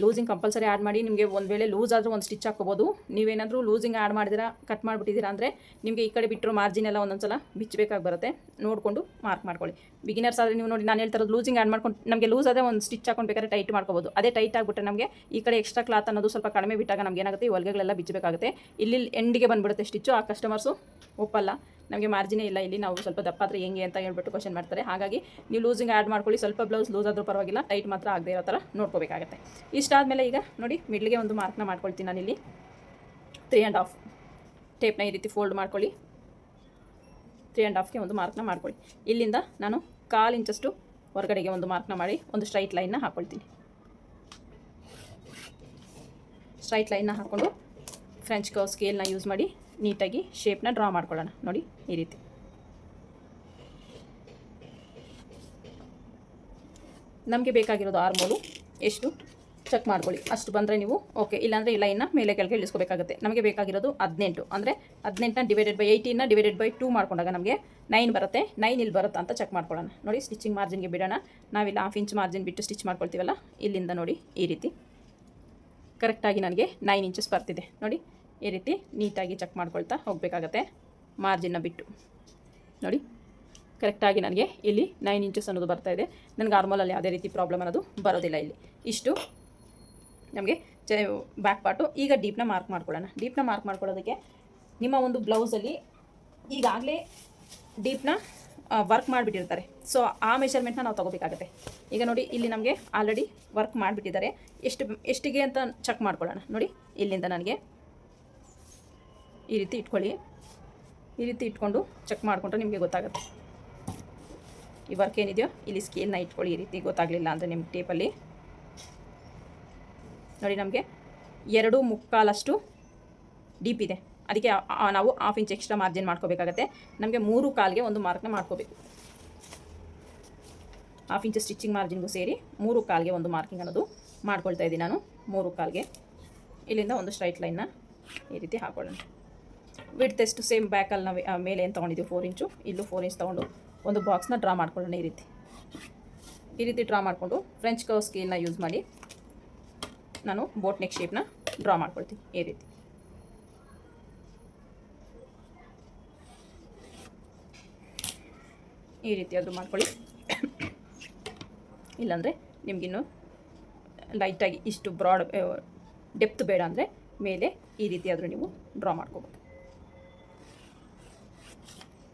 ಲೂಸಿಂಗ್ ಕಂಪಲ್ಸರಿ ಆ್ಯಡ್ ಮಾಡಿ. ನಿಮಗೆ ಒಂದು ವೇಳೆ ಲೂಸ್ ಆದರೂ ಒಂದು ಸ್ಟಿಚ್ ಹಾಕ್ಕೋಬೋದು. ನೀವೇನಾದರೂ ಲೂಸಿಂಗ್ ಆ್ಯಡ್ ಮಾಡಿದಿರಾ, ಕಟ್ ಮಾಡಿಬಿಟ್ಟಿದ್ದೀರಾ ಅಂದರೆ ನಿಮಗೆ ಈ ಕಡೆ ಬಿಟ್ಟರು ಮಾರ್ಜಿನ್ ಎಲ್ಲ ಒಂದೊಂದು ಸಲ ಬಿಚ್ಚಬೇಕಾಗಿ ಬರುತ್ತೆ. ನೋಡಿಕೊಂಡು ಮಾರ್ಕ್ ಮಾಡ್ಕೊಳ್ಳಿ. ಬಿಗಿನರ್ಸ್ ಆದರೆ ನೀವು ನೋಡಿ ನಾನು ಹೇಳ್ತಾರೋದು ಲೂಸಿಂಗ್ ಆ್ಯಡ್ ಮಾಡ್ಕೊಂಡು ನಮಗೆ ಲೂಸ್ ಆದರೆ ಒಂದು ಸ್ಟಿಚ್ ಹಾಕೊಂಡ್ಬೇಕಾದ್ರೆ ಟೈಟ್ ಮಾಡ್ಕೋಬೋದು. ಅದೇ ಟೈಟ್ ಆಗಿಬಿಟ್ರೆ ನಮಗೆ ಈ ಕಡೆ ಎಕ್ಸ್ಟ್ರಾ ಕ್ಲಾತ್ ಅನ್ನೋದು ಸ್ವಲ್ಪ ಕಡಿಮೆ ಬಿಟ್ಟಾಗ ನಮ್ಗೆ ಏನಾಗುತ್ತೆ, ಈ ಹೊಲಿಗೆಗಳೆಲ್ಲ ಬಿಚ್ಚಬೇಕಾಗುತ್ತೆ. ಇಲ್ಲಿ ಎಂಡಿಗೆ ಬಂದುಬಿಡುತ್ತೆ ಸ್ಟಿಚ್ಚು. ಆ ಕಸ್ಟಮರ್ಸು ಒಪ್ಪಲ್ಲ, ನಮಗೆ ಮಾರ್ಜಿನೇ ಇಲ್ಲ, ಇಲ್ಲಿ ನಾವು ಸ್ವಲ್ಪ ದಪ್ಪ ಆದರೆ ಹೆಂಗೆ ಅಂತ ಹೇಳ್ಬಿಟ್ಟು ಕ್ವಶನ್ ಮಾಡ್ತಾರೆ. ಹಾಗಾಗಿ ನೀವು ಲೂಸಿಂಗ್ ಆ್ಯಡ್ ಮಾಡ್ಕೊಳ್ಳಿ. ಸ್ವಲ್ಪ ಬ್ಲೌಸ್ ಲೂಸ್ ಆದರೂ ಪರವಾಗಿಲ್ಲ, ಟೈಟ್ ಮಾತ್ರ ಆಗದೆ ಇರೋ ಥರ ನೋಡ್ಕೋಬೇಕಾಗುತ್ತೆ. ಇಷ್ಟಾದಮೇಲೆ ಈಗ ನೋಡಿ ಮಿಡ್ಲಿಗೆ ಒಂದು ಮಾರ್ಕ್ನ ಮಾಡ್ಕೊಳ್ತೀನಿ ನಾನಿಲ್ಲಿ. 3.5 ಟೇಪ್ನ ಈ ರೀತಿ ಫೋಲ್ಡ್ ಮಾಡ್ಕೊಳ್ಳಿ. 3.5ಗೆ ಒಂದು ಮಾರ್ಕ್ನ ಮಾಡ್ಕೊಳ್ಳಿ. ಇಲ್ಲಿಂದ ನಾನು 1/4 ಇಂಚಷ್ಟು ಹೊರಗಡೆಗೆ ಒಂದು ಮಾರ್ಕ್ನ ಮಾಡಿ ಒಂದು ಸ್ಟ್ರೈಟ್ ಲೈನ್ನ ಹಾಕ್ಕೊಳ್ತೀನಿ. ಸ್ಟ್ರೈಟ್ ಲೈನ್ನ ಹಾಕ್ಕೊಂಡು ಫ್ರೆಂಚ್ ಕರ್ವ್ ಸ್ಕೇಲ್ನ ಯೂಸ್ ಮಾಡಿ ನೀಟಾಗಿ ಶೇಪ್ನ ಡ್ರಾ ಮಾಡ್ಕೊಳ್ಳೋಣ. ನೋಡಿ ಈ ರೀತಿ. ನಮಗೆ ಬೇಕಾಗಿರೋದು ಆರ್ಮೋಲು ಎಷ್ಟು ಚೆಕ್ ಮಾಡ್ಕೊಳ್ಳಿ. ಅಷ್ಟು ಬಂದರೆ ನೀವು ಓಕೆ, ಇಲ್ಲಾಂದರೆ ಈ ಲೈನ್ನ ಮೇಲೆ ಕೆಳಗೆ ಇಳಿಸ್ಕೋಬೇಕಾಗುತ್ತೆ. ನಮಗೆ ಬೇಕಾಗಿರೋದು 18 ಅಂದರೆ 18ನ ಡಿವೈಡೆಡ್ ಬೈ 18ನ ಡಿವೈಡೆಡ್ ಬೈ 2 ಮಾಡ್ಕೊಂಡಾಗ ನಮಗೆ 9 ಬರುತ್ತೆ. 9 ಇಲ್ಲಿ ಬರುತ್ತಾ ಅಂತ ಚೆಕ್ ಮಾಡ್ಕೊಳ್ಳೋಣ. ನೋಡಿ ಸ್ಟಿಚಿಂಗ್ ಮಾರ್ಜಿನ್ಗೆ ಬಿಡೋಣ. ನಾವಿಲ್ಲಿ 1/2 ಇಂಚ್ ಮಾರ್ಜಿನ್ ಬಿಟ್ಟು ಸ್ಟಿಚ್ ಮಾಡ್ಕೊಳ್ತೀವಲ್ಲ, ಇಲ್ಲಿಂದ ನೋಡಿ ಈ ರೀತಿ ಕರೆಕ್ಟಾಗಿ ನನಗೆ 9 ಇಂಚಸ್ ಬರ್ತಿದೆ. ನೋಡಿ ಈ ರೀತಿ ನೀಟಾಗಿ ಚೆಕ್ ಮಾಡ್ಕೊಳ್ತಾ ಹೋಗಬೇಕಾಗತ್ತೆ ಮಾರ್ಜಿನ್ನ ಬಿಟ್ಟು. ನೋಡಿ ಕರೆಕ್ಟಾಗಿ ನನಗೆ ಇಲ್ಲಿ 9 ಇಂಚಸ್ ಅನ್ನೋದು ಬರ್ತಾಯಿದೆ. ನನಗೆ ಆರ್ಮೋಲಲ್ಲಿ ಯಾವುದೇ ರೀತಿ ಪ್ರಾಬ್ಲಮ್ ಅನ್ನೋದು ಬರೋದಿಲ್ಲ. ಇಲ್ಲಿ ಇಷ್ಟು ನಮಗೆ ಬ್ಯಾಕ್ ಪಾರ್ಟು. ಈಗ ಡೀಪ್ನ ಮಾರ್ಕ್ ಮಾಡ್ಕೊಳ್ಳೋಣ. ಡೀಪ್ನ ಮಾರ್ಕ್ ಮಾಡ್ಕೊಳ್ಳೋದಕ್ಕೆ ನಿಮ್ಮ ಒಂದು ಬ್ಲೌಸಲ್ಲಿ ಈಗಾಗಲೇ ಡೀಪ್ನ ವರ್ಕ್ ಮಾಡಿಬಿಟ್ಟಿರ್ತಾರೆ. ಸೊ ಆ ಮೆಷರ್ಮೆಂಟ್ನ ನಾವು ತೊಗೋಬೇಕಾಗತ್ತೆ. ಈಗ ನೋಡಿ ಇಲ್ಲಿ ನಮಗೆ ಆಲ್ರೆಡಿ ವರ್ಕ್ ಮಾಡಿಬಿಟ್ಟಿದ್ದಾರೆ. ಎಷ್ಟಿಗೆ ಅಂತ ಚೆಕ್ ಮಾಡ್ಕೊಳ್ಳೋಣ. ನೋಡಿ ಇಲ್ಲಿಂದ ನನಗೆ ಈ ರೀತಿ ಇಟ್ಕೊಳ್ಳಿ. ಈ ರೀತಿ ಇಟ್ಕೊಂಡು ಚೆಕ್ ಮಾಡಿಕೊಂಡ್ರೆ ನಿಮಗೆ ಗೊತ್ತಾಗುತ್ತೆ. ಈ ವರ್ಕ್ ಏನಿದೆಯೋ ಇಲ್ಲಿ ಸ್ಕೇಲ್ನ ಇಟ್ಕೊಳ್ಳಿ. ಈ ರೀತಿ ಗೊತ್ತಾಗಲಿಲ್ಲ ಅಂದರೆ ನಿಮ್ಮ ಟೇಪಲ್ಲಿ ನೋಡಿ ನಮಗೆ 2.25 ಡೀಪ್ ಇದೆ. ಅದಕ್ಕೆ ನಾವು 1/2 ಇಂಚ್ ಎಕ್ಸ್ಟ್ರಾ ಮಾರ್ಜಿನ್ ಮಾಡ್ಕೋಬೇಕಾಗತ್ತೆ. ನಮಗೆ 3/4ಗೆ ಒಂದು ಮಾರ್ಕ್ನ ಮಾಡ್ಕೋಬೇಕು. 1/2 ಇಂಚ್ ಸ್ಟಿಚಿಂಗ್ ಮಾರ್ಜಿನ್ಗೂ ಸೇರಿ 3/4ಗೆ ಒಂದು ಮಾರ್ಕಿಂಗ್ ಅನ್ನೋದು ಮಾಡ್ಕೊಳ್ತಾ ಇದ್ದೀನಿ ನಾನು. 3/4ಗೆ ಇಲ್ಲಿಂದ ಒಂದು ಸ್ಟ್ರೈಟ್ ಲೈನ್ನ ಈ ರೀತಿ ಹಾಕೊಳ್ಳೋಣ. ವಿಡ್ತ್ ಎಷ್ಟು ಸೇಮ್ ಬ್ಯಾಕಲ್ಲಿ ನಾವು ಮೇಲೆ ಏನು ತೊಗೊಂಡಿದ್ದೀವಿ 4 ಇಂಚು, ಇಲ್ಲೂ 4 ಇಂಚ್ ತೊಗೊಂಡು ಒಂದು ಬಾಕ್ಸ್ನ ಡ್ರಾ ಮಾಡ್ಕೊಳ್ಳೋಣ. ಈ ರೀತಿ ಡ್ರಾ ಮಾಡಿಕೊಂಡು ಫ್ರೆಂಚ್ ಕರ್ವ್ ಸ್ಕೇಲ್ನ ಯೂಸ್ ಮಾಡಿ ನಾನು ಬೋಟ್ ನೆಕ್ ಶೇಪ್ನ ಡ್ರಾ ಮಾಡ್ಕೊಳ್ತೀನಿ. ಈ ರೀತಿ ಆದರೂ ಮಾಡ್ಕೊಳ್ಳಿ. ಇಲ್ಲಾಂದರೆ ನಿಮಗಿನ್ನು ಲೈಟಾಗಿ ಇಷ್ಟು ಬ್ರಾಡ್ ಡೆಪ್ತ್ ಬೇಡ ಅಂದರೆ ಮೇಲೆ ಈ ರೀತಿ ಆದರೂ ನೀವು ಡ್ರಾ ಮಾಡ್ಕೋಬೋದು.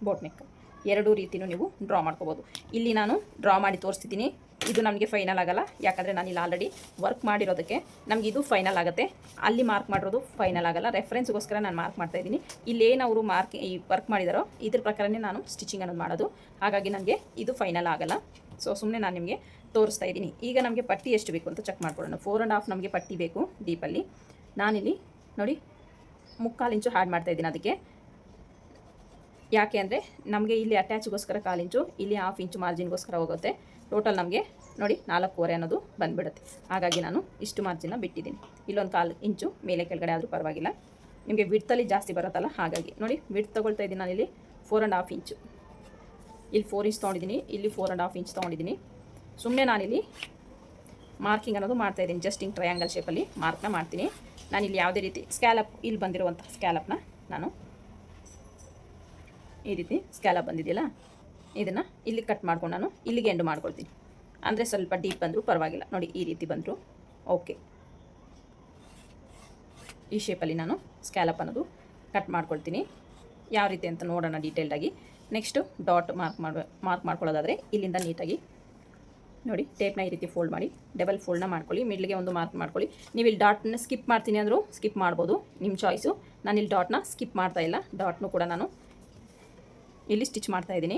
ಬೋಟ್ ನೆಕ್ ಎರಡೂ ರೀತಿಯೂ ನೀವು ಡ್ರಾ ಮಾಡ್ಕೋಬೋದು. ಇಲ್ಲಿ ನಾನು ಡ್ರಾ ಮಾಡಿ ತೋರಿಸ್ತಿದ್ದೀನಿ. ಇದು ನಮಗೆ ಫೈನಲ್ ಆಗಲ್ಲ, ಯಾಕಂದರೆ ನಾನು ಇಲ್ಲಿ ಆಲ್ರೆಡಿ ವರ್ಕ್ ಮಾಡಿರೋದಕ್ಕೆ ನಮಗೆ ಇದು ಫೈನಲ್ ಆಗುತ್ತೆ. ಅಲ್ಲಿ ಮಾರ್ಕ್ ಮಾಡಿರೋದು ಫೈನಲ್ ಆಗಲ್ಲ. ರೆಫರೆನ್ಸ್ಗೋಸ್ಕರ ನಾನು ಮಾರ್ಕ್ ಮಾಡ್ತಾಯಿದ್ದೀನಿ. ಇಲ್ಲೇನು ಅವರು ಈ ವರ್ಕ್ ಮಾಡಿದಾರೋ ಇದ್ರ ಪ್ರಕಾರನೇ ನಾನು ಸ್ಟಿಚಿಂಗ್ ಅನ್ನೋದು ಮಾಡೋದು. ಹಾಗಾಗಿ ನನಗೆ ಇದು ಫೈನಲ್ ಆಗಲ್ಲ. ಸೊ ಸುಮ್ಮನೆ ನಾನು ನಿಮಗೆ ತೋರಿಸ್ತಾ ಇದ್ದೀನಿ. ಈಗ ನಮಗೆ ಪಟ್ಟಿ ಎಷ್ಟು ಬೇಕು ಅಂತ ಚೆಕ್ ಮಾಡ್ಕೊಳ್ಳೋಣ. 4.5 ನಮಗೆ ಪಟ್ಟಿ ಬೇಕು ಡೀಪಲ್ಲಿ. ನಾನಿಲ್ಲಿ ನೋಡಿ 3/4 ಇಂಚು ಆ್ಯಡ್ ಮಾಡ್ತಾಯಿದ್ದೀನಿ. ಅದಕ್ಕೆ ಯಾಕೆ ಅಂದರೆ ನಮಗೆ ಇಲ್ಲಿ ಅಟ್ಯಾಚ್ಗೋಸ್ಕರ 1/4 ಇಂಚು, ಇಲ್ಲಿ 1/2 ಇಂಚು ಮಾರ್ಜಿನ್ಗೋಸ್ಕರ ಹೋಗುತ್ತೆ. ಟೋಟಲ್ ನಮಗೆ ನೋಡಿ 4.25 ಅನ್ನೋದು ಬಂದುಬಿಡುತ್ತೆ. ಹಾಗಾಗಿ ನಾನು ಇಷ್ಟು ಮಾರ್ಜಿನ್ನ ಬಿಟ್ಟಿದ್ದೀನಿ. ಇಲ್ಲೊಂದು 1/4 ಇಂಚು ಮೇಲೆ ಕೆಳಗಡೆ ಆದರೂ ಪರವಾಗಿಲ್ಲ. ನಿಮಗೆ ವಿಡ್ತಲ್ಲಿ ಜಾಸ್ತಿ ಬರುತ್ತಲ್ಲ, ಹಾಗಾಗಿ ನೋಡಿ ವಿಡ್ತ್ ತೊಗೊಳ್ತಾ ಇದ್ದೀನಿ ನಾನಿಲ್ಲಿ 4.5 ಇಂಚು. ಇಲ್ಲಿ 4 ಇಂಚ್ ತೊಗೊಂಡಿದ್ದೀನಿ, ಇಲ್ಲಿ 4.5 ಇಂಚ್ ತೊಗೊಂಡಿದ್ದೀನಿ. ಸುಮ್ಮನೆ ನಾನಿಲ್ಲಿ ಮಾರ್ಕಿಂಗ್ ಅನ್ನೋದು ಮಾಡ್ತಾಯಿದ್ದೀನಿ. ಜಸ್ಟ್ ಹಿಂಗೆ ಟ್ರಯಾಂಗಲ್ ಶೇಪಲ್ಲಿ ಮಾರ್ಕ್ನ ಮಾಡ್ತೀನಿ. ನಾನಿಲ್ಲಿ ಯಾವುದೇ ರೀತಿ ಸ್ಕ್ಯಾಲಪ್, ಇಲ್ಲಿ ಬಂದಿರುವಂಥ ಸ್ಕ್ಯಾಲಪ್ನ ನಾನು ಈ ರೀತಿ ಸ್ಕ್ಯಾಲಪ್ ಬಂದಿದೆಯಲ್ಲ, ಇದನ್ನು ಇಲ್ಲಿ ಕಟ್ ಮಾಡ್ಕೊಂಡು ನಾನು ಇಲ್ಲಿಗೆ ಎಂಡ್ ಮಾಡ್ಕೊಳ್ತೀನಿ. ಅಂದರೆ ಸ್ವಲ್ಪ ಡೀಪ್ ಬಂದರೂ ಪರವಾಗಿಲ್ಲ. ನೋಡಿ ಈ ರೀತಿ ಬಂದರು ಓಕೆ. ಈ ಶೇಪಲ್ಲಿ ನಾನು ಸ್ಕ್ಯಾಲಪ್ ಅನ್ನೋದು ಕಟ್ ಮಾಡ್ಕೊಳ್ತೀನಿ. ಯಾವ ರೀತಿ ಅಂತ ನೋಡೋಣ ಡೀಟೇಲ್ಡಾಗಿ. ನೆಕ್ಸ್ಟು ಡಾಟ್ ಮಾರ್ಕ್ ಮಾಡ್ಕೊಳ್ಳೋದಾದರೆ ಇಲ್ಲಿಂದ ನೀಟಾಗಿ ನೋಡಿ ಟೇಪ್ನ ಈ ರೀತಿ ಫೋಲ್ಡ್ ಮಾಡಿ ಡಬಲ್ ಫೋಲ್ಡ್ನ ಮಾಡ್ಕೊಳ್ಳಿ. ಮಿಡ್ಲಿಗೆ ಒಂದು ಮಾರ್ಕ್ ಮಾಡ್ಕೊಳ್ಳಿ. ನೀವು ಇಲ್ಲಿ ಡಾಟ್ನ ಸ್ಕಿಪ್ ಮಾಡ್ತೀನಿ ಅಂದರೂ ಸ್ಕಿಪ್ ಮಾಡ್ಬೋದು, ನಿಮ್ಮ ಚಾಯ್ಸು. ನಾನು ಇಲ್ಲಿ ಡಾಟ್ನ ಸ್ಕಿಪ್ ಮಾಡ್ತಾ ಇಲ್ಲ. ಡಾಟ್ನು ಕೂಡ ನಾನು ಇಲ್ಲಿ ಸ್ಟಿಚ್ ಮಾಡ್ತಾಯಿದ್ದೀನಿ.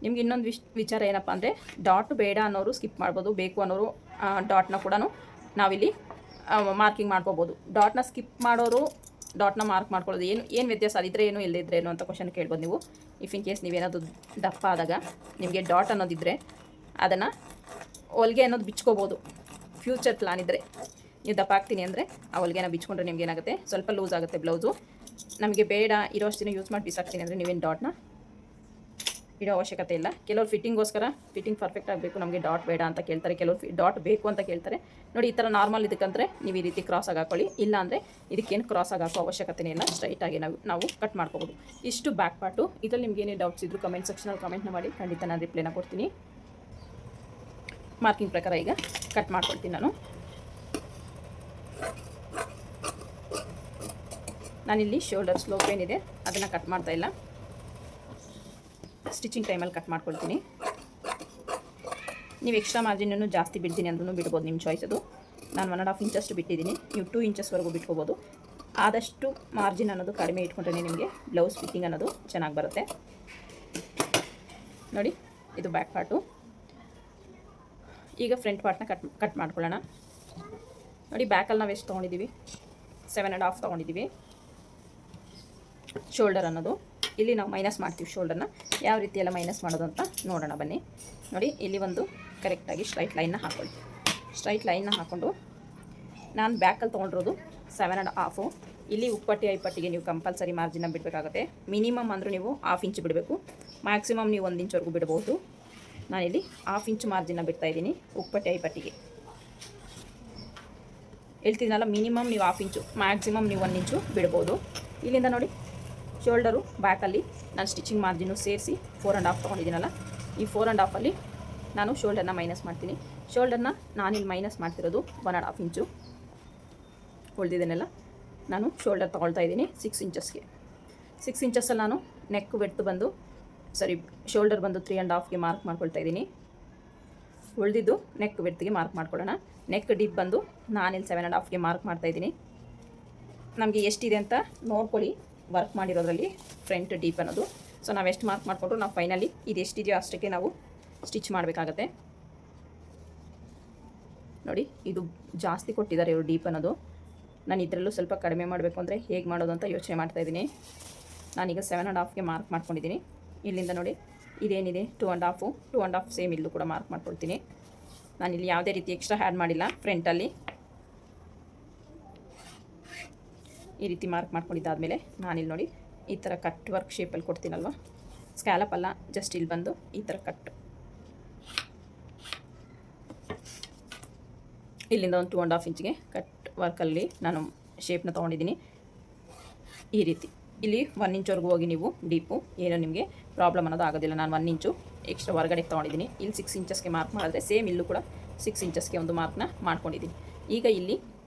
ನಿಮ್ಗೆ ಇನ್ನೊಂದು ವಿಚಾರ ಏನಪ್ಪ ಅಂದರೆ, ಡಾಟ್ ಬೇಡ ಅನ್ನೋರು ಸ್ಕಿಪ್ ಮಾಡ್ಬೋದು, ಬೇಕು ಅನ್ನೋರು ಡಾಟ್ನ ಕೂಡ ನಾವಿಲ್ಲಿ ಮಾರ್ಕಿಂಗ್ ಮಾಡ್ಕೋಬೋದು. ಡಾಟ್ನ ಸ್ಕಿಪ್ ಮಾಡೋರು ಡಾಟ್ನ ಮಾರ್ಕ್ ಮಾಡ್ಕೊಳ್ಳೋದು ಏನು ವ್ಯತ್ಯಾಸ ಅದಿದ್ರೆ ಏನು ಇಲ್ಲದಿದ್ರೆ ಏನು ಅಂತ ಕ್ವಶನ್ ಕೇಳ್ಬೋದು ನೀವು. ಇಫ್ ಇನ್ ಕೇಸ್ ನೀವೇನಾದರೂ ದಪ್ಪ ಆದಾಗ ನಿಮಗೆ ಡಾಟ್ ಅನ್ನೋದಿದ್ದರೆ ಅದನ್ನು ಹೊಲಿಗೆ ಅನ್ನೋದು ಬಿಚ್ಕೋಬೋದು. ಫ್ಯೂಚರ್ ಪ್ಲಾನ್ ಇದ್ದರೆ ನೀವು ದಪ್ಪ ಆಗ್ತೀನಿ ಅಂದರೆ ಆ ಹೊಲಿಗೆನ ಬಿಚ್ಕೊಂಡ್ರೆ ನಿಮ್ಗೆ ಏನಾಗುತ್ತೆ, ಸ್ವಲ್ಪ ಲೂಸ್ ಆಗುತ್ತೆ ಬ್ಲೌಸು. ನಮಗೆ ಬೇಡ ಇರೋಷ್ಟು ದಿನ ಯೂಸ್ ಮಾಡಿ ಬಿಸಾಕ್ತೀನಿ ಅಂದರೆ ನೀವೇನು ಡಾಟ್ನ ಇಡೋ ಅವಶ್ಯಕತೆ ಇಲ್ಲ. ಕೆಲವರು ಫಿಟ್ಟಿಂಗ್ಗೋಸ್ಕರ ಫಿಟ್ಟಿಂಗ್ ಪರ್ಫೆಕ್ಟ್ ಆಗಬೇಕು, ನಮಗೆ ಡಾಟ್ ಬೇಡ ಅಂತ ಕೇಳ್ತಾರೆ. ಕೆಲವರು ಡಾಟ್ ಬೇಕು ಅಂತ ಕೇಳ್ತಾರೆ. ನೋಡಿ ಈ ಥರ ನಾರ್ಮಲ್ ಇದಕ್ಕಂದರೆ ನೀವು ಈ ರೀತಿ ಕ್ರಾಸಾಗಿ ಹಾಕ್ಕೊಳ್ಳಿ. ಇಲ್ಲ ಅಂದರೆ ಇದಕ್ಕೇನು ಕ್ರಾಸಾಗಿ ಹಾಕೋ ಅವಶ್ಯಕತೆ ಇಲ್ಲ, ಸ್ಟ್ರೈಟಾಗಿ ನಾವು ಕಟ್ ಮಾಡ್ಕೋಬೋದು. ಇಷ್ಟು ಬ್ಯಾಕ್ ಪಾರ್ಟು. ಇದರಲ್ಲಿ ನಿಮ್ಗೆ ಏನೇ ಡೌಟ್ಸ್ ಇದ್ದರೂ ಕಮೆಂಟ್ ಸೆಕ್ಷನಲ್ಲಿ ಕಮೆಂಟ್ನ ಮಾಡಿ, ಖಂಡಿತ ನಾನು ರಿಪ್ಲೈನ ಕೊಡ್ತೀನಿ. ಮಾರ್ಕಿಂಗ್ ಪ್ರಕಾರ ಈಗ ಕಟ್ ಮಾಡ್ಕೊಳ್ತೀನಿ ನಾನು. ನಾನಿಲ್ಲಿ ಶೋಲ್ಡರ್ ಸ್ಲೋಪ್ ಏನಿದೆ ಅದನ್ನು ಕಟ್ ಮಾಡ್ತಾ ಇಲ್ಲ, ಸ್ಟಿಚಿಂಗ್ ಟೈಮಲ್ಲಿ ಕಟ್ ಮಾಡ್ಕೊಳ್ತೀನಿ. ನೀವು ಎಕ್ಸ್ಟ್ರಾ ಮಾರ್ಜಿನನ್ನು ಜಾಸ್ತಿ ಬಿಡ್ತೀನಿ ಅಂದ್ರೂ ಬಿಡ್ಬೋದು, ನಿಮ್ಮ ಚಾಯ್ಸ್ ಅದು. ನಾನು 1.5 ಇಂಚಷ್ಟು ಬಿಟ್ಟಿದ್ದೀನಿ. ನೀವು 2 ಇಂಚಸ್ವರೆಗೂ ಬಿಟ್ಕೋಬೋದು. ಆದಷ್ಟು ಮಾರ್ಜಿನ್ ಅನ್ನೋದು ಕಡಿಮೆ ಇಟ್ಕೊಂಡ್ರೆ ನಿಮಗೆ ಬ್ಲೌಸ್ ಫಿಟ್ಟಿಂಗ್ ಅನ್ನೋದು ಚೆನ್ನಾಗಿ ಬರುತ್ತೆ. ನೋಡಿ ಇದು ಬ್ಯಾಕ್ ಪಾರ್ಟು. ಈಗ ಫ್ರಂಟ್ ಪಾರ್ಟ್ನ ಕಟ್ ಮಾಡ್ಕೊಳ್ಳೋಣ. ನೋಡಿ ಬ್ಯಾಕಲ್ಲಿ ನಾವು ಎಷ್ಟು ತೊಗೊಂಡಿದ್ದೀವಿ, 7.5 ತೊಗೊಂಡಿದ್ದೀವಿ ಶೋಲ್ಡರ್ ಅನ್ನೋದು. ಇಲ್ಲಿ ನಾವು ಮೈನಸ್ ಮಾಡ್ತೀವಿ ಶೋಲ್ಡರ್ನ. ಯಾವ ರೀತಿ ಎಲ್ಲ ಮೈನಸ್ ಮಾಡೋದು ಅಂತ ನೋಡೋಣ ಬನ್ನಿ. ನೋಡಿ ಇಲ್ಲಿ ಒಂದು ಕರೆಕ್ಟಾಗಿ ಸ್ಟ್ರೈಟ್ ಲೈನ್ನ ಹಾಕ್ಕೊಳ್ಳಿ. ಸ್ಟ್ರೈಟ್ ಲೈನ್ನ ಹಾಕ್ಕೊಂಡು ನಾನು ಬ್ಯಾಕಲ್ಲಿ ತೊಗೊಂಡಿರೋದು 7.5. ಇಲ್ಲಿ ಉಪ್ಪಟ್ಟಿ ಐಪಟ್ಟಿಗೆ ನೀವು ಕಂಪಲ್ಸರಿ ಮಾರ್ಜಿನ ಬಿಡಬೇಕಾಗುತ್ತೆ. ಮಿನಿಮಮ್ ಅಂದರೂ ನೀವು 1/2 ಇಂಚ್ ಬಿಡಬೇಕು. ಮ್ಯಾಕ್ಸಿಮಮ್ ನೀವು 1 ಇಂಚ್ವರೆಗೂ ಬಿಡ್ಬೋದು. ನಾನಿಲ್ಲಿ 1/2 ಇಂಚ್ ಮಾರ್ಜಿನ ಬಿಡ್ತಾಯಿದ್ದೀನಿ ಉಪ್ಪಟ್ಟಿ ಐಪಟ್ಟಿಗೆ. ಹೇಳ್ತೀನಲ್ಲ, ಮಿನಿಮಮ್ ನೀವು 1/2 ಇಂಚು, ಮ್ಯಾಕ್ಸಿಮಮ್ ನೀವು 1 ಇಂಚು ಬಿಡ್ಬೋದು. ಇಲ್ಲಿಂದ ನೋಡಿ ಶೋಲ್ಡರು ಬ್ಯಾಕಲ್ಲಿ ನಾನು ಸ್ಟಿಚಿಂಗ್ ಮಾರ್ಜಿನು ಸೇರಿಸಿ 4.5 ತೊಗೊಂಡಿದ್ದೀನಲ್ಲ, ಈ 4.5ಅಲ್ಲಿ ನಾನು ಶೋಲ್ಡರ್ನ ಮೈನಸ್ ಮಾಡ್ತೀನಿ. ಶೋಲ್ಡರ್ನ ನಾನಿಲ್ಲಿ ಮೈನಸ್ ಮಾಡ್ತಿರೋದು 1.5 ಇಂಚು. ಉಳಿದಿದ್ದೇನೆಲ್ಲ ನಾನು ಶೋಲ್ಡರ್ ತೊಗೊಳ್ತಾ ಇದ್ದೀನಿ 6 ಇಂಚಸ್ಗೆ. 6 ಇಂಚಸ್ಸಲ್ಲಿ ನಾನು ನೆಕ್ ಬೆಡ್ತು ಬಂದು ಶೋಲ್ಡರ್ ಬಂದು 3.5ಗೆ ಮಾರ್ಕ್ ಮಾಡ್ಕೊಳ್ತಾ ಇದ್ದೀನಿ. ಉಳಿದಿದ್ದು ನೆಕ್ ಬೆಡ್ತಿಗೆ ಮಾರ್ಕ್ ಮಾಡ್ಕೊಳ್ಳೋಣ. ನೆಕ್ ಡೀಪ್ ಬಂದು ನಾನಿಲ್ಲಿ 7.5ಗೆ ಮಾರ್ಕ್ ಮಾಡ್ತಾಯಿದ್ದೀನಿ. ನಮಗೆ ಎಷ್ಟಿದೆ ಅಂತ ನೋಡ್ಕೊಳ್ಳಿ ವರ್ಕ್ ಮಾಡಿರೋದ್ರಲ್ಲಿ ಫ್ರಂಟ್ ಡೀಪ್ ಅನ್ನೋದು. ಸೊ ನಾವು ಎಷ್ಟು ಮಾರ್ಕ್ ಮಾಡಿಕೊಂಡ್ರು ನಾವು ಫೈನಲಿ ಇದು ಎಷ್ಟಿದೆಯೋ ಅಷ್ಟಕ್ಕೆ ನಾವು ಸ್ಟಿಚ್ ಮಾಡಬೇಕಾಗತ್ತೆ. ನೋಡಿ ಇದು ಜಾಸ್ತಿ ಕೊಟ್ಟಿದ್ದಾರೆ ಇವರು ಡೀಪ್ ಅನ್ನೋದು. ನಾನು ಇದರಲ್ಲೂ ಸ್ವಲ್ಪ ಕಡಿಮೆ ಮಾಡಬೇಕು ಅಂದರೆ ಹೇಗೆ ಮಾಡೋದು ಅಂತ ಯೋಚನೆ ಮಾಡ್ತಾಯಿದ್ದೀನಿ. ನಾನೀಗ 7.5ಗೆ ಮಾರ್ಕ್ ಮಾಡ್ಕೊಂಡಿದ್ದೀನಿ. ಇಲ್ಲಿಂದ ನೋಡಿ ಇದೇನಿದೆ 2.5 ಸೇಮ್ ಇಲ್ಲೂ ಕೂಡ ಮಾರ್ಕ್ ಮಾಡ್ಕೊಳ್ತೀನಿ. ನಾನಿಲ್ಲಿ ಯಾವುದೇ ರೀತಿ ಎಕ್ಸ್ಟ್ರಾ ಆ್ಯಡ್ ಮಾಡಿಲ್ಲ. ಫ್ರಂಟಲ್ಲಿ ಈ ರೀತಿ ಮಾರ್ಕ್ ಮಾಡ್ಕೊಂಡಿದ್ದಾದಮೇಲೆ ನಾನಿಲ್ಲಿ ನೋಡಿ ಈ ಥರ ಕಟ್ ವರ್ಕ್ ಶೇಪಲ್ಲಿ ಕೊಡ್ತೀನಲ್ವ, ಸ್ಕ್ಯಾಲಪ್ ಅಲ್ಲ, ಜಸ್ಟ್ ಇಲ್ಲಿ ಬಂದು ಈ ಥರ ಕಟ್, ಇಲ್ಲಿಂದ ಒಂದು 2.5 ಇಂಚಿಗೆ ಕಟ್ ವರ್ಕಲ್ಲಿ ನಾನು ಶೇಪ್ನ ತೊಗೊಂಡಿದ್ದೀನಿ. ಈ ರೀತಿ ಇಲ್ಲಿ 1 ಇಂಚ್ವರೆಗೂ ಹೋಗಿ ನೀವು ಡೀಪು ಏನೋ ನಿಮಗೆ ಪ್ರಾಬ್ಲಮ್ ಅನ್ನೋದು ಆಗೋದಿಲ್ಲ. ನಾನು 1 ಇಂಚು ಎಕ್ಸ್ಟ್ರಾ ಹೊರಗಡೆ ತೊಗೊಂಡಿದ್ದೀನಿ. ಇಲ್ಲಿ 6 ಇಂಚಸ್ಗೆ ಮಾರ್ಕ್ ಮಾಡಿದ್ರೆ ಸೇಮ್ ಇಲ್ಲೂ ಕೂಡ 6 ಇಂಚಸ್ಗೆ ಒಂದು ಮಾರ್ಕ್ನ ಮಾಡ್ಕೊಂಡಿದ್ದೀನಿ. ಈಗ ಇಲ್ಲಿ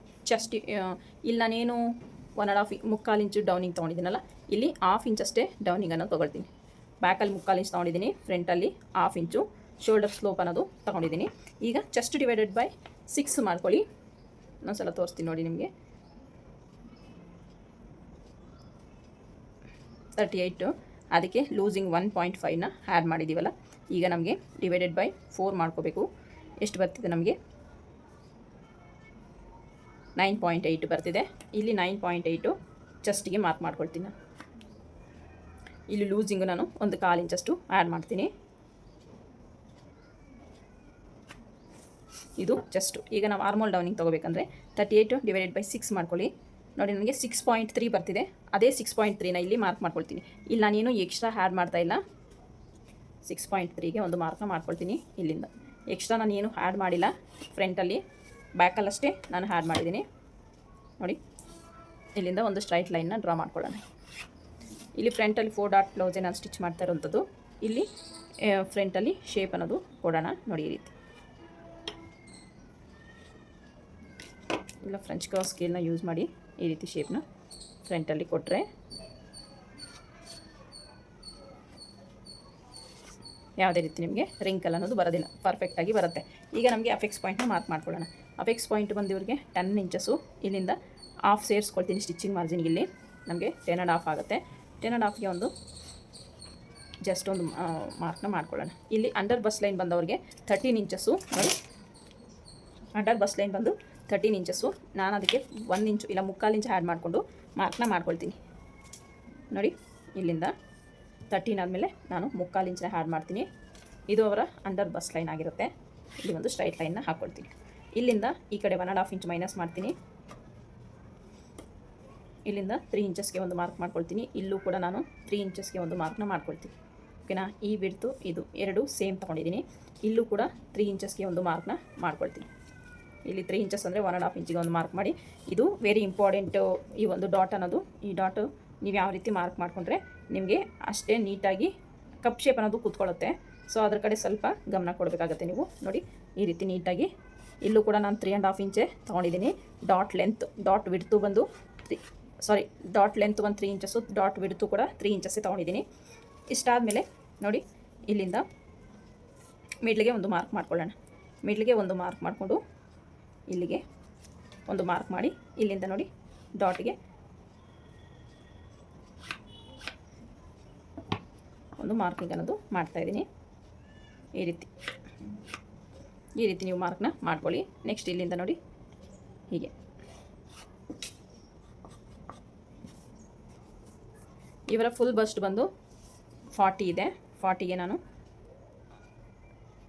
ಚೆಸ್ಟ್ ಇಲ್ಲಿ ನಾನೇನು 1.5 ಮುಕ್ಕಾಲು ಇಂಚು ಡೌನಿಂಗ್ ತೊಗೊಂಡಿದ್ದೀನಲ್ಲ, ಇಲ್ಲಿ 1/2 ಇಂಚಷ್ಟೇ ಡೌನಿಂಗ್ ಅನ್ನೋದು ತೊಗೊಳ್ತೀನಿ. ಬ್ಯಾಕಲ್ಲಿ 3/4 ಇಂಚ್ ತೊಗೊಂಡಿದ್ದೀನಿ, ಫ್ರಂಟಲ್ಲಿ 1/2 ಇಂಚು ಶೋಲ್ಡರ್ ಸ್ಲೋಪ್ ಅನ್ನೋದು ತೊಗೊಂಡಿದ್ದೀನಿ. ಈಗ ಚೆಸ್ಟ್ ಡಿವೈಡೆಡ್ ಬೈ 6 ಮಾಡ್ಕೊಳ್ಳಿ. ಇನ್ನೊಂದ್ಸಲ ತೋರಿಸ್ತೀನಿ ನೋಡಿ ನಿಮಗೆ. 38, ಅದಕ್ಕೆ ಲೂಸಿಂಗ್ 1.5ನ ಆ್ಯಡ್ ಮಾಡಿದ್ದೀವಲ್ಲ, ಈಗ ನಮಗೆ ಡಿವೈಡೆಡ್ ಬೈ 4 ಮಾಡ್ಕೋಬೇಕು. ಎಷ್ಟು ಬರ್ತಿದೆ ನಮಗೆ 9.8 ಬರ್ತಿದೆ. ಇಲ್ಲಿ 9.8 ಚೆಸ್ಟಿಗೆ ಮಾರ್ಕ್ ಮಾಡ್ಕೊಳ್ತೀನಿ ನಾನು. ಇಲ್ಲಿ ಲೂಸಿಂಗು ನಾನು 1/4 ಇಂಚಷ್ಟು ಆ್ಯಡ್ ಮಾಡ್ತೀನಿ. ಇದು ಚೆಸ್ಟು. ಈಗ ನಾವು ಆರ್ಮೋಲ್ ಡೌನಿಂಗ್ ತೊಗೋಬೇಕಂದ್ರೆ 38 ಡಿವೈಡೆಡ್ ಬೈ 6 ಮಾಡ್ಕೊಳ್ಳಿ. ನೋಡಿ ನನಗೆ 6.3 ಬರ್ತಿದೆ. ಅದೇ 6.3ನ ಇಲ್ಲಿ ಮಾರ್ಕ್ ಮಾಡ್ಕೊಳ್ತೀನಿ. ಇಲ್ಲಿ ನಾನೇನು ಎಕ್ಸ್ಟ್ರಾ ಆ್ಯಡ್ ಮಾಡ್ತಾಯಿಲ್ಲ. 6.3ಗೆ ಒಂದು ಮಾರ್ಕ್ನ ಮಾಡ್ಕೊಳ್ತೀನಿ. ಇಲ್ಲಿಂದ ಎಕ್ಸ್ಟ್ರಾ ನಾನು ಏನು ಆ್ಯಡ್ ಮಾಡಿಲ್ಲ. ಫ್ರಂಟಲ್ಲಿ ಬ್ಯಾಕಲ್ಲಷ್ಟೇ ನಾನು ಆ್ಯಡ್ ಮಾಡಿದ್ದೀನಿ. ನೋಡಿ ಇಲ್ಲಿಂದ ಒಂದು ಸ್ಟ್ರೈಟ್ ಲೈನ್ನ ಡ್ರಾ ಮಾಡ್ಕೊಳ್ಳೋಣ. ಇಲ್ಲಿ ಫ್ರಂಟಲ್ಲಿ 4 ಡಾಟ್ ಬ್ಲೌಸೇ ನಾನು ಸ್ಟಿಚ್ ಮಾಡ್ತಾ ಇರೋವಂಥದ್ದು. ಇಲ್ಲಿ ಫ್ರಂಟಲ್ಲಿ ಶೇಪ್ ಅನ್ನೋದು ಕೊಡೋಣ. ನೋಡಿ ಈ ರೀತಿ ಇಲ್ಲ ಫ್ರೆಂಚ್ ಕ್ರಾಸ್ ಸ್ಕೇಲ್ನ ಯೂಸ್ ಮಾಡಿ ಈ ರೀತಿ ಶೇಪ್ನ ಫ್ರಂಟಲ್ಲಿ ಕೊಟ್ಟರೆ ಯಾವುದೇ ರೀತಿ ನಿಮಗೆ ರಿಂಕಲ್ ಅನ್ನೋದು ಬರೋದಿಲ್ಲ, ಪರ್ಫೆಕ್ಟಾಗಿ ಬರುತ್ತೆ. ಈಗ ನಮಗೆ ಅಫೆಕ್ಸ್ ಪಾಯಿಂಟ್ನ ಮಾರ್ಕ್ ಮಾಡ್ಕೊಳ್ಳೋಣ. ಅಫೆಕ್ಸ್ ಪಾಯಿಂಟ್ ಬಂದು ಇವ್ರಿಗೆ 10 ಇಂಚಸ್ಸು. ಇಲ್ಲಿಂದ 1/2 ಸೇರಿಸ್ಕೊಳ್ತೀನಿ ಸ್ಟಿಚಿಂಗ್ ಮಾರ್ಜಿನ್ಗೆ. ಇಲ್ಲಿ ನಮಗೆ 10.5 ಆಗುತ್ತೆ. 10.5ಗೆ ಒಂದು ಜಸ್ಟ್ ಒಂದು ಮಾರ್ಕ್ನ ಮಾಡ್ಕೊಳ್ಳೋಣ. ಇಲ್ಲಿ ಅಂಡರ್ ಬಸ್ ಲೈನ್ ಬಂದವ್ರಿಗೆ 13 ಇಂಚಸ್ಸು. ನೋಡಿ ಅಂಡರ್ ಬಸ್ ಲೈನ್ ಬಂದು 13 ಇಂಚಸ್ಸು. ನಾನು ಅದಕ್ಕೆ 1 ಇಂಚು ಇಲ್ಲ 3/4 ಇಂಚು ಆ್ಯಡ್ ಮಾಡಿಕೊಂಡು ಮಾರ್ಕ್ನ ಮಾಡ್ಕೊಳ್ತೀನಿ. ನೋಡಿ ಇಲ್ಲಿಂದ 13 ಆದಮೇಲೆ ನಾನು 3/4 ಇಂಚನ್ನ ಆ್ಯಡ್ ಮಾಡ್ತೀನಿ. ಇದು ಅವರ ಅಂಡರ್ ಬಸ್ ಲೈನ್ ಆಗಿರುತ್ತೆ. ಇಲ್ಲಿ ಒಂದು ಸ್ಟ್ರೈಟ್ ಲೈನ್ನ ಹಾಕ್ಕೊಳ್ತೀನಿ. ಇಲ್ಲಿಂದ ಈ ಕಡೆ 1.5 ಇಂಚ್ ಮೈನಸ್ ಮಾಡ್ತೀನಿ. ಇಲ್ಲಿಂದ 3 ಇಂಚಸ್ಗೆ ಒಂದು ಮಾರ್ಕ್ ಮಾಡ್ಕೊಳ್ತೀನಿ. ಇಲ್ಲೂ ಕೂಡ ನಾನು 3 ಇಂಚಸ್ಗೆ ಒಂದು ಮಾರ್ಕ್ನ ಮಾಡ್ಕೊಳ್ತೀನಿ. ಓಕೆನಾ? ಈ ಬಿಡ್ತು ಇದು ಎರಡು ಸೇಮ್ ತೊಗೊಂಡಿದ್ದೀನಿ. ಇಲ್ಲೂ ಕೂಡ 3 ಇಂಚಸ್ಗೆ ಒಂದು ಮಾರ್ಕ್ನ ಮಾಡ್ಕೊಳ್ತೀನಿ. ಇಲ್ಲಿ 3 ಇಂಚಸ್ ಅಂದರೆ 1.5 ಇಂಚಿಗೆ ಒಂದು ಮಾರ್ಕ್ ಮಾಡಿ. ಇದು ವೆರಿ ಇಂಪಾರ್ಟೆಂಟು. ಈ ಒಂದು ಡಾಟ್ ಅನ್ನೋದು, ಈ ಡಾಟು ನೀವು ಯಾವ ರೀತಿ ಮಾರ್ಕ್ ಮಾಡಿಕೊಂಡ್ರೆ ನಿಮಗೆ ಅಷ್ಟೇ ನೀಟಾಗಿ ಕಪ್ ಶೇಪ್ ಅನ್ನೋದು ಕೂತ್ಕೊಳ್ಳುತ್ತೆ. ಸೊ ಅದ್ರ ಕಡೆ ಸ್ವಲ್ಪ ಗಮನ ಕೊಡಬೇಕಾಗತ್ತೆ ನೀವು. ನೋಡಿ ಈ ರೀತಿ ನೀಟಾಗಿ ಇಲ್ಲೂ ಕೂಡ ನಾನು 3.5 ಇಂಚೆ ತೊಗೊಂಡಿದ್ದೀನಿ. ಡಾಟ್ ವಿಡ್ತು ಬಂದು ಡಾಟ್ ಲೆಂತ್ ಒಂದು 3 ಇಂಚಸ್ಸು, ಡಾಟ್ ವಿಡ್ತು ಕೂಡ 3 ಇಂಚಸ್ಸೇ ತೊಗೊಂಡಿದ್ದೀನಿ. ಇಷ್ಟಾದಮೇಲೆ ನೋಡಿ ಇಲ್ಲಿಂದ ಮಿಡ್ಲಿಗೆ ಒಂದು ಮಾರ್ಕ್ ಮಾಡ್ಕೊಳ್ಳೋಣ. ಮಿಡ್ಲಿಗೆ ಒಂದು ಮಾರ್ಕ್ ಮಾಡಿಕೊಂಡು ಇಲ್ಲಿಗೆ ಒಂದು ಮಾರ್ಕ್ ಮಾಡಿ ಇಲ್ಲಿಂದ ನೋಡಿ ಡಾಟಿಗೆ ಒಂದು ಮಾರ್ಕಿಂಗ್ ಅನ್ನೋದು ಮಾಡ್ತಾಯಿದ್ದೀನಿ. ಈ ರೀತಿ ನೀವು ಮಾರ್ಕ್ನ ಮಾಡ್ಕೊಳ್ಳಿ. ನೆಕ್ಸ್ಟ್ ಇಲ್ಲಿಂದ ನೋಡಿ ಹೀಗೆ ಇವರ ಫುಲ್ ಬಸ್ಟ್ ಬಂದು 40 ಇದೆ. 40ಗೆ ನಾನು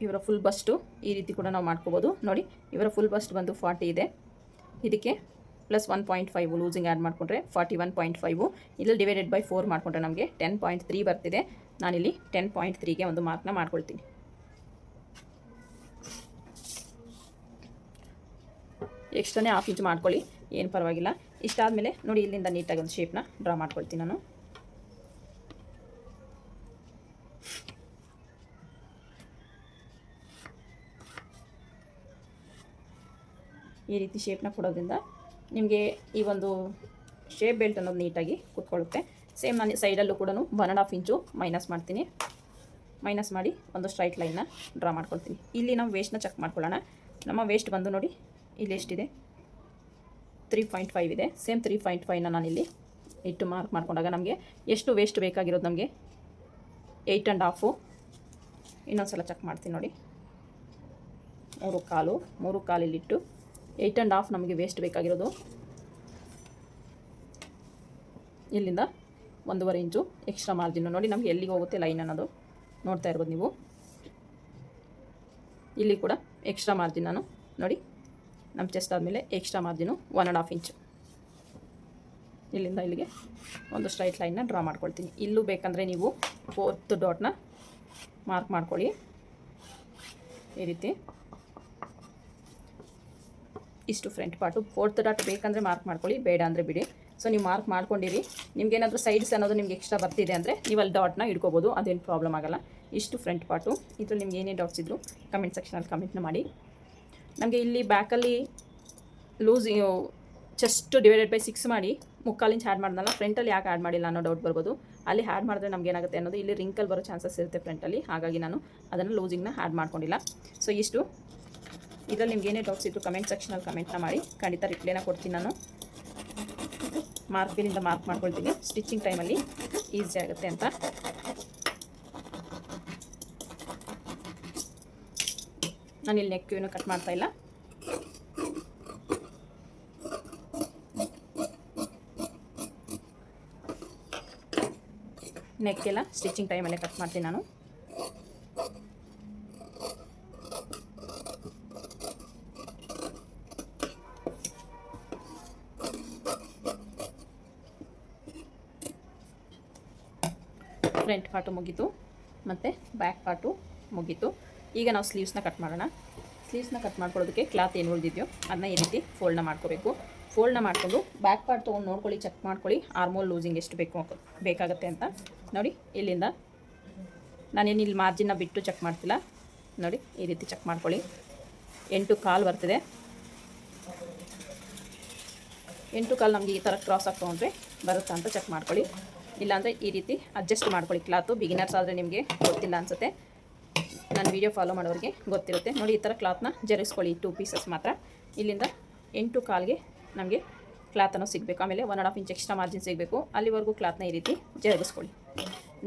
ಇವರ ಫುಲ್ ಬಸ್ಟು ಈ ರೀತಿ ಕೂಡ ನಾವು ಮಾಡ್ಕೋಬೋದು. ನೋಡಿ ಇವರ ಫುಲ್ ಬಸ್ಟ್ ಬಂದು 40 ಇದೆ. ಇದಕ್ಕೆ ಪ್ಲಸ್ 1.5 ಲೂಸಿಂಗ್ ಆ್ಯಡ್ ಮಾಡಿಕೊಂಡ್ರೆ 41.5, ಇಲ್ಲಿ ಡಿವೈಡೆಡ್ ಬೈ 4 ಮಾಡಿಕೊಂಡ್ರೆ ನಮಗೆ 10.3 ಬರ್ತಿದೆ. ನಾನಿಲ್ಲಿ 10.3ಗೆ ಒಂದು ಮಾರ್ಕ್ನ ಮಾಡ್ಕೊಳ್ತೀನಿ. ಎಕ್ಸ್ಟ್ರಾನೇ ಹಾಫ್ ಇಂಚ್ ಮಾಡ್ಕೊಳ್ಳಿ, ಏನು ಪರವಾಗಿಲ್ಲ. ಇಷ್ಟಾದಮೇಲೆ ನೋಡಿ ಇಲ್ಲಿಂದ ನೀಟಾಗಿ ಒಂದು ಶೇಪ್ನ ಡ್ರಾ ಮಾಡ್ಕೊಳ್ತೀನಿ ನಾನು. ಈ ರೀತಿ ಶೇಪ್ನ ಕೊಡೋದ್ರಿಂದ ನಿಮಗೆ ಈ ಒಂದು ಶೇಪ್ ಬೆಲ್ಟ್ ಅನ್ನೋದು ನೀಟಾಗಿ ಕೂತ್ಕೊಳ್ಳುತ್ತೆ. ಸೇಮ್ ನಾನು ಸೈಡಲ್ಲೂ ಕೂಡ 1.5 ಇಂಚು ಮೈನಸ್ ಮಾಡ್ತೀನಿ. ಮೈನಸ್ ಮಾಡಿ ಒಂದು ಸ್ಟ್ರೈಟ್ ಲೈನ್ನ ಡ್ರಾ ಮಾಡ್ಕೊಳ್ತೀನಿ. ಇಲ್ಲಿ ನಾವು ವೇಸ್ಟ್ನ ಚೆಕ್ ಮಾಡ್ಕೊಳ್ಳೋಣ. ನಮ್ಮ ವೇಸ್ಟ್ ಬಂದು ನೋಡಿ ಇಲ್ಲಿ ಎಷ್ಟಿದೆ, 3.5 ಇದೆ. ಸೇಮ್ 3.5ನ ನಾನಿಲ್ಲಿ ಇಟ್ಟು ಮಾರ್ಕ್ ಮಾಡ್ಕೊಂಡಾಗ ನಮಗೆ ಎಷ್ಟು ವೇಸ್ಟ್ ಬೇಕಾಗಿರೋದು, ನಮಗೆ 8.5. ಇನ್ನೊಂದು ಸಲ ಚೆಕ್ ಮಾಡ್ತೀನಿ ನೋಡಿ, 3.25 ಇಲ್ಲಿಟ್ಟು 8.5 ನಮಗೆ ವೇಸ್ಟ್ ಬೇಕಾಗಿರೋದು. ಇಲ್ಲಿಂದ 1.5 ಇಂಚು ಎಕ್ಸ್ಟ್ರಾ ಮಾರ್ಜಿನ್ನು ನೋಡಿ ನಮಗೆ ಎಲ್ಲಿಗೆ ಹೋಗುತ್ತೆ ಲೈನ್ ಅನ್ನೋದು ನೋಡ್ತಾ ಇರ್ಬೋದು ನೀವು. ಇಲ್ಲಿ ಕೂಡ ಎಕ್ಸ್ಟ್ರಾ ಮಾರ್ಜಿನ್ ನಾನು ನೋಡಿ ನಮ್ಮ ಚೆಸ್ಟ್ ಆದಮೇಲೆ ಎಕ್ಸ್ಟ್ರಾ ಮಾರ್ಜಿನು 1.5 ಇಂಚು. ಇಲ್ಲಿಂದ ಇಲ್ಲಿಗೆ ಒಂದು ಸ್ಟ್ರೈಟ್ ಲೈನ್ನ ಡ್ರಾ ಮಾಡ್ಕೊಳ್ತೀನಿ. ಇಲ್ಲೂ ಬೇಕಂದರೆ ನೀವು 4th ಡಾಟ್ನ ಮಾರ್ಕ್ ಮಾಡ್ಕೊಳ್ಳಿ. ಈ ರೀತಿ ಇಷ್ಟು ಫ್ರಂಟ್ ಪಾರ್ಟು 4th ಡಾಟ್ ಬೇಕಂದರೆ ಮಾರ್ಕ್ ಮಾಡ್ಕೊಳ್ಳಿ, ಬೇಡ ಅಂದರೆ ಬಿಡಿ. ಸೊ ನೀವು ಮಾರ್ಕ್ ಮಾಡ್ಕೊಂಡಿರಿ. ನಿಮ್ಗೇನಾದರೂ ಸೈಡ್ಸ್ ಅನ್ನೋದು ನಿಮ್ಗೆ ಎಕ್ಸ್ಟ್ರಾ ಬರ್ತಿದೆ ಅಂದರೆ ನೀವು ಅಲ್ಲಿ ಡಾಟ್ನ ಇಡ್ಕೋಬೋದು, ಅದೇನು ಪ್ರಾಬ್ಲಮ್ ಆಗೋಲ್ಲ. ಇಷ್ಟು ಫ್ರಂಟ್ ಪಾರ್ಟು. ಇದ್ರಲ್ಲಿ ನಿಮ್ಗೆ ಏನೇ ಡಾಟ್ಸ್ ಇದ್ದರೂ ಕಮೆಂಟ್ ಸೆಕ್ಷನಲ್ಲಿ ಕಮೆಂಟ್ನ ಮಾಡಿ. ನಮಗೆ ಇಲ್ಲಿ ಬ್ಯಾಕಲ್ಲಿ ಲೂಸ್ ಚೆಸ್ಟ್ ಡಿವೈಡೆಡ್ ಬೈ 6 ಮಾಡಿ 3/4 ಇಂಚ್ ಆ್ಯಡ್ ಮಾಡಿದ್ನಲ್ಲ, ಫ್ರಂಟಲ್ಲಿ ಯಾಕೆ ಆ್ಯಡ್ ಮಾಡಿಲ್ಲ ಅನ್ನೋ ಡೌಟ್ ಬರ್ಬೋದು. ಅಲ್ಲಿ ಆ್ಯಡ್ ಮಾಡಿದ್ರೆ ನಮ್ಗೆ ಏನಾಗುತ್ತೆ ಅನ್ನೋದು ಇಲ್ಲಿ ರಿಂಕಲ್ ಬರೋ ಚಾನ್ಸಸ್ ಇರುತ್ತೆ ಫ್ರಂಟಲ್ಲಿ, ಹಾಗಾಗಿ ನಾನು ಅದನ್ನು ಲೂಸಿಂಗ್ನ ಆ್ಯಡ್ ಮಾಡ್ಕೊಂಡಿಲ್ಲ. ಸೊ ಇಷ್ಟು. ಇದರಲ್ಲಿ ನಿಮ್ಗೆ ಏನೇ ಡೌಟ್ಸ್ ಇದ್ದರೂ ಕಮೆಂಟ್ ಸೆಕ್ಷನಲ್ಲಿ ಕಮೆಂಟ್ನ ಮಾಡಿ, ಖಂಡಿತ ರಿಪ್ಲೈನ ಕೊಡ್ತೀನಿ ನಾನು. ಮಾರ್ಕಿನಿಂದ ಮಾರ್ಕ್ ಮಾಡ್ಕೊಳ್ತೀನಿ, ಸ್ಟಿಚಿಂಗ್ ಟೈಮಲ್ಲಿ ಈಸಿ ಆಗುತ್ತೆ ಅಂತ. ನಾನು ಇಲ್ಲಿ ನೆಕ್ ಏನು ಕಟ್ ಮಾಡ್ತಾ ಇಲ್ಲ. ನೆಕ್ಕೆಲ್ಲ ಸ್ಟಿಚಿಂಗ್ ಟೈಮಲ್ಲೇ ಕಟ್ ಮಾಡ್ತೀನಿ ನಾನು. ಫ್ರಂಟ್ ಪಾರ್ಟು ಮುಗೀತು ಮತ್ತು ಬ್ಯಾಕ್ ಪಾರ್ಟು ಮುಗೀತು. ಈಗ ನಾವು ಸ್ಲೀವ್ಸ್ನ ಕಟ್ ಮಾಡೋಣ. ಸ್ಲೀವ್ಸ್ನ ಕಟ್ ಮಾಡ್ಕೊಳ್ಳೋದಕ್ಕೆ ಕ್ಲಾತ್ ಏನು ಉಳಿದಿದೆಯೋ ಅದನ್ನ ಈ ರೀತಿ ಫೋಲ್ಡ್ನ ಮಾಡ್ಕೋಬೇಕು. ಫೋಲ್ಡ್ನ ಮಾಡಿಕೊಂಡು ಬ್ಯಾಕ್ ಪಾರ್ಟ್ ತೊಗೊಂಡು ನೋಡ್ಕೊಳ್ಳಿ, ಚೆಕ್ ಮಾಡ್ಕೊಳ್ಳಿ ಆರ್ಮೋಲ್ ಲೂಸಿಂಗ್ ಎಷ್ಟು ಬೇಕಾಗುತ್ತೆ ಅಂತ. ನೋಡಿ ಇಲ್ಲಿಂದ ನಾನೇನು ಇಲ್ಲಿ ಮಾರ್ಜಿನ್ನ ಬಿಟ್ಟು ಚೆಕ್ ಮಾಡ್ತಿಲ್ಲ. ನೋಡಿ ಈ ರೀತಿ ಚೆಕ್ ಮಾಡ್ಕೊಳ್ಳಿ. 8.25 ಬರ್ತಿದೆ. 8.25 ನಮಗೆ ಈ ಥರ ಕ್ರಾಸ್ ಆಗಿ ತೊಗೊಂಡ್ರೆ ಬರುತ್ತಾ ಅಂತ ಚೆಕ್ ಮಾಡ್ಕೊಳ್ಳಿ. ಇಲ್ಲಾಂದರೆ ಈ ರೀತಿ ಅಡ್ಜಸ್ಟ್ ಮಾಡ್ಕೊಳ್ಳಿ ಕ್ಲಾತು. ಬಿಗಿನರ್ಸ್ ಆದರೆ ನಿಮಗೆ ಗೊತ್ತಿಲ್ಲ ಅನಿಸುತ್ತೆ, ನಾನು ವೀಡಿಯೋ ಫಾಲೋ ಮಾಡೋರಿಗೆ ಗೊತ್ತಿರುತ್ತೆ. ನೋಡಿ ಈ ಥರ ಕ್ಲಾತ್ನ ಜರಿಸ್ಕೊಳ್ಳಿ, 2 ಪೀಸಸ್ ಮಾತ್ರ. ಇಲ್ಲಿಂದ 8.25ಗೆ ನಮಗೆ ಕ್ಲಾತನ್ನು ಸಿಗಬೇಕು. ಆಮೇಲೆ 1.5 ಇಂಚ್ ಎಕ್ಸ್ಟ್ರಾ ಮಾರ್ಜಿನ್ ಸಿಗಬೇಕು. ಅಲ್ಲಿವರೆಗೂ ಕ್ಲಾತ್ನ ಈ ರೀತಿ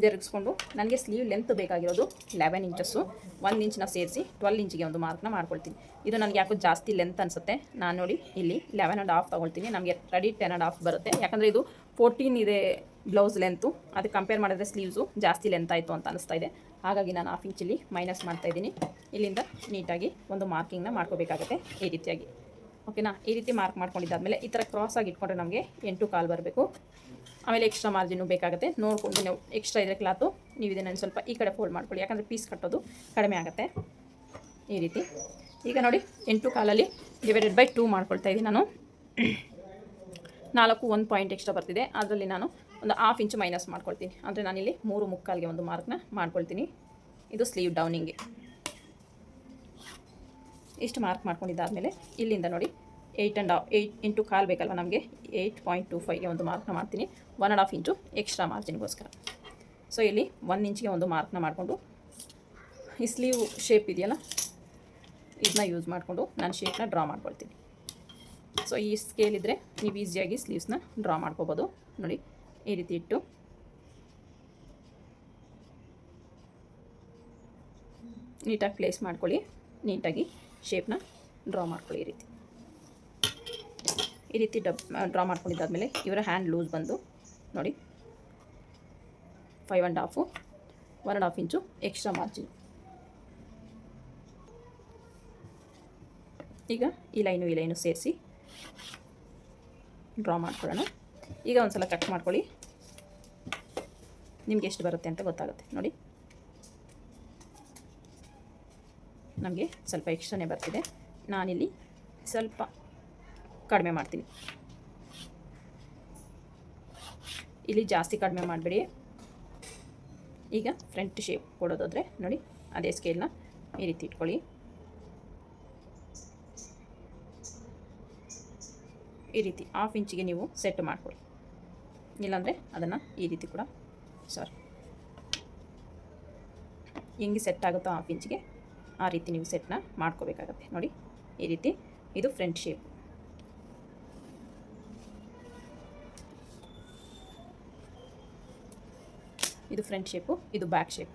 ಜರುಗಿಸ್ಕೊಂಡು ನನಗೆ ಸ್ಲೀವ್ ಲೆಂತ್ ಬೇಕಾಗಿರೋದು 11 ಇಂಚಸ್ಸು. 1 ಇಂಚ್ನ ಸೇರಿಸಿ 12 ಇಂಚಿಗೆ ಒಂದು ಮಾರ್ಕ್ನ ಮಾಡ್ಕೊಳ್ತೀನಿ. ಇದು ನನಗೆ ಯಾಕೋ ಜಾಸ್ತಿ ಲೆಂತ್ ಅನಿಸುತ್ತೆ. ನಾನು ನೋಡಿ ಇಲ್ಲಿ 11.5 ತೊಗೊಳ್ತೀನಿ. ನಮಗೆ ರೆಡಿ 10.5 ಬರುತ್ತೆ. ಯಾಕಂದರೆ ಇದು 14 ಇದೆ ಬ್ಲೌಸ್ ಲೆಂತು, ಅದಕ್ಕೆ ಕಂಪೇರ್ ಮಾಡಿದ್ರೆ ಸ್ಲೀವ್ಸು ಜಾಸ್ತಿ ಲೆಂತ್ ಆಯಿತು ಅಂತ ಅನಿಸ್ತಾ ಇದೆ. ಹಾಗಾಗಿ ನಾನು 1/2 ಇಂಚಲ್ಲಿ ಮೈನಸ್ ಮಾಡ್ತಾಯಿದ್ದೀನಿ. ಇಲ್ಲಿಂದ ನೀಟಾಗಿ ಒಂದು ಮಾರ್ಕಿಂಗ್ನ ಮಾಡ್ಕೋಬೇಕಾಗುತ್ತೆ ಈ ರೀತಿಯಾಗಿ. ಓಕೆನಾ? ಈ ರೀತಿ ಮಾರ್ಕ್ ಮಾಡ್ಕೊಂಡಿದ್ದಾದಮೇಲೆ ಈ ಥರ ಕ್ರಾಸಾಗಿ ಇಟ್ಕೊಂಡ್ರೆ ನಮಗೆ 8.25 ಬರಬೇಕು. ಆಮೇಲೆ ಎಕ್ಸ್ಟ್ರಾ ಮಾರ್ಜಿನ್ನು ಬೇಕಾಗುತ್ತೆ. ನೋಡಿಕೊಂಡು ನೀವು ಎಕ್ಸ್ಟ್ರಾ ಇದ್ರೆ ಕ್ಲಾತು ನೀವು ಇದನ್ನು ಸ್ವಲ್ಪ ಈ ಕಡೆ ಫೋಲ್ಡ್ ಮಾಡ್ಕೊಳ್ಳಿ, ಯಾಕಂದರೆ ಪೀಸ್ ಕಟ್ಟೋದು ಕಡಿಮೆ ಆಗುತ್ತೆ ಈ ರೀತಿ. ಈಗ ನೋಡಿ 8.25 ಡಿವೈಡೆಡ್ ಬೈ 2 ಮಾಡ್ಕೊಳ್ತಾ ಇದ್ದೀನಿ ನಾನು. 1 ಪಾಯಿಂಟ್ ಎಕ್ಸ್ಟ್ರಾ ಬರ್ತಿದೆ, ಅದರಲ್ಲಿ ನಾನು ಒಂದು 1/2 ಇಂಚ್ ಮೈನಸ್ ಮಾಡ್ಕೊಳ್ತೀನಿ. ಅಂದರೆ ನಾನಿಲ್ಲಿ 3.25ಗೆ ಒಂದು ಮಾರ್ಕ್ನ ಮಾಡ್ಕೊಳ್ತೀನಿ. ಇದು ಸ್ಲೀವ್ ಡೌನಿಂಗ್ಗೆ ಇಷ್ಟು ಮಾರ್ಕ್ ಮಾಡ್ಕೊಂಡಿದ್ದಾದಮೇಲೆ ಇಲ್ಲಿಂದ ನೋಡಿ 8.5 ಬೇಕಲ್ವ ನಮಗೆ, 8.25ಗೆ ಒಂದು ಮಾರ್ಕ್ನ ಮಾಡ್ತೀನಿ. 1.5 ಇಂಚು ಎಕ್ಸ್ಟ್ರಾ ಮಾರ್ಜಿನ್ಗೋಸ್ಕರ. ಸೊ ಇಲ್ಲಿ 1 ಇಂಚಿಗೆ ಒಂದು ಮಾರ್ಕ್ನ ಮಾಡಿಕೊಂಡು ಈ ಸ್ಲೀವ್ ಶೇಪ್ ಇದೆಯಲ್ಲ ಇದನ್ನ ಯೂಸ್ ಮಾಡಿಕೊಂಡು ನಾನು ಶೇಪ್ನ ಡ್ರಾ ಮಾಡ್ಕೊಳ್ತೀನಿ. ಸೊ ಈ ಸ್ಕೇಲ್ ಇದ್ದರೆ ನೀವು ಈಸಿಯಾಗಿ ಸ್ಲೀವ್ಸ್ನ ಡ್ರಾ ಮಾಡ್ಕೋಬೋದು. ನೋಡಿ ಈ ರೀತಿ ಇಟ್ಟು ನೀಟಾಗಿ ಪ್ಲೇಸ್ ಮಾಡ್ಕೊಳ್ಳಿ. ನೀಟಾಗಿ ಶೇಪ್ನ ಡ್ರಾ ಮಾಡ್ಕೊಳ್ಳಿ. ಈ ರೀತಿ ಡ್ರಾ ಮಾಡ್ಕೊಂಡಿದ್ದಾದಮೇಲೆ ಇವರ ಹ್ಯಾಂಡ್ ಲೂಸ್ ಬಂದು ನೋಡಿ 1.5 ಇಂಚು ಎಕ್ಸ್ಟ್ರಾ ಮಾರ್ಜಿನ್. ಈಗ ಈ ಲೈನು ಸೇರಿಸಿ ಡ್ರಾ ಮಾಡ್ಕೊಳ್ಳೋಣ. ಈಗ ಒಂದು ಸಲ ಚೆಕ್ ಮಾಡ್ಕೊಳ್ಳಿ, ನಿಮ್ಗೆ ಎಷ್ಟು ಬರುತ್ತೆ ಅಂತ ಗೊತ್ತಾಗುತ್ತೆ. ನೋಡಿ ನಮಗೆ ಸ್ವಲ್ಪ ಎಕ್ಸ್ಟ್ರಾನೇ ಬರ್ತಿದೆ, ನಾನಿಲ್ಲಿ ಸ್ವಲ್ಪ ಕಡಿಮೆ ಮಾಡ್ತೀನಿ. ಇಲ್ಲಿ ಜಾಸ್ತಿ ಕಡಿಮೆ ಮಾಡಬೇಡಿ. ಈಗ ಫ್ರಂಟ್ ಶೇಪ್ ಕೊಡೋದಾದರೆ ನೋಡಿ ಅದೇ ಸ್ಕೇಲ್ನ ಈ ರೀತಿ ಇಟ್ಕೊಳ್ಳಿ. ಈ ರೀತಿ 1/2 ಇಂಚಿಗೆ ನೀವು ಸೆಟ್ ಮಾಡ್ಕೊಳ್ಳಿ. ಇಲ್ಲಾಂದರೆ ಅದನ್ನು ಈ ರೀತಿ ಕೂಡ ಹೆಂಗೆ ಸೆಟ್ ಆಗುತ್ತೋ 1/2 ಇಂಚಿಗೆ ಆ ರೀತಿ ನೀವು ಸೆಟ್ನ ಮಾಡ್ಕೋಬೇಕಾಗತ್ತೆ. ನೋಡಿ ಈ ರೀತಿ ಇದು ಫ್ರಂಟ್ ಶೇಪ್. ಇದು ಫ್ರಂಟ್ ಶೇಪು, ಇದು ಬ್ಯಾಕ್ ಶೇಪ್.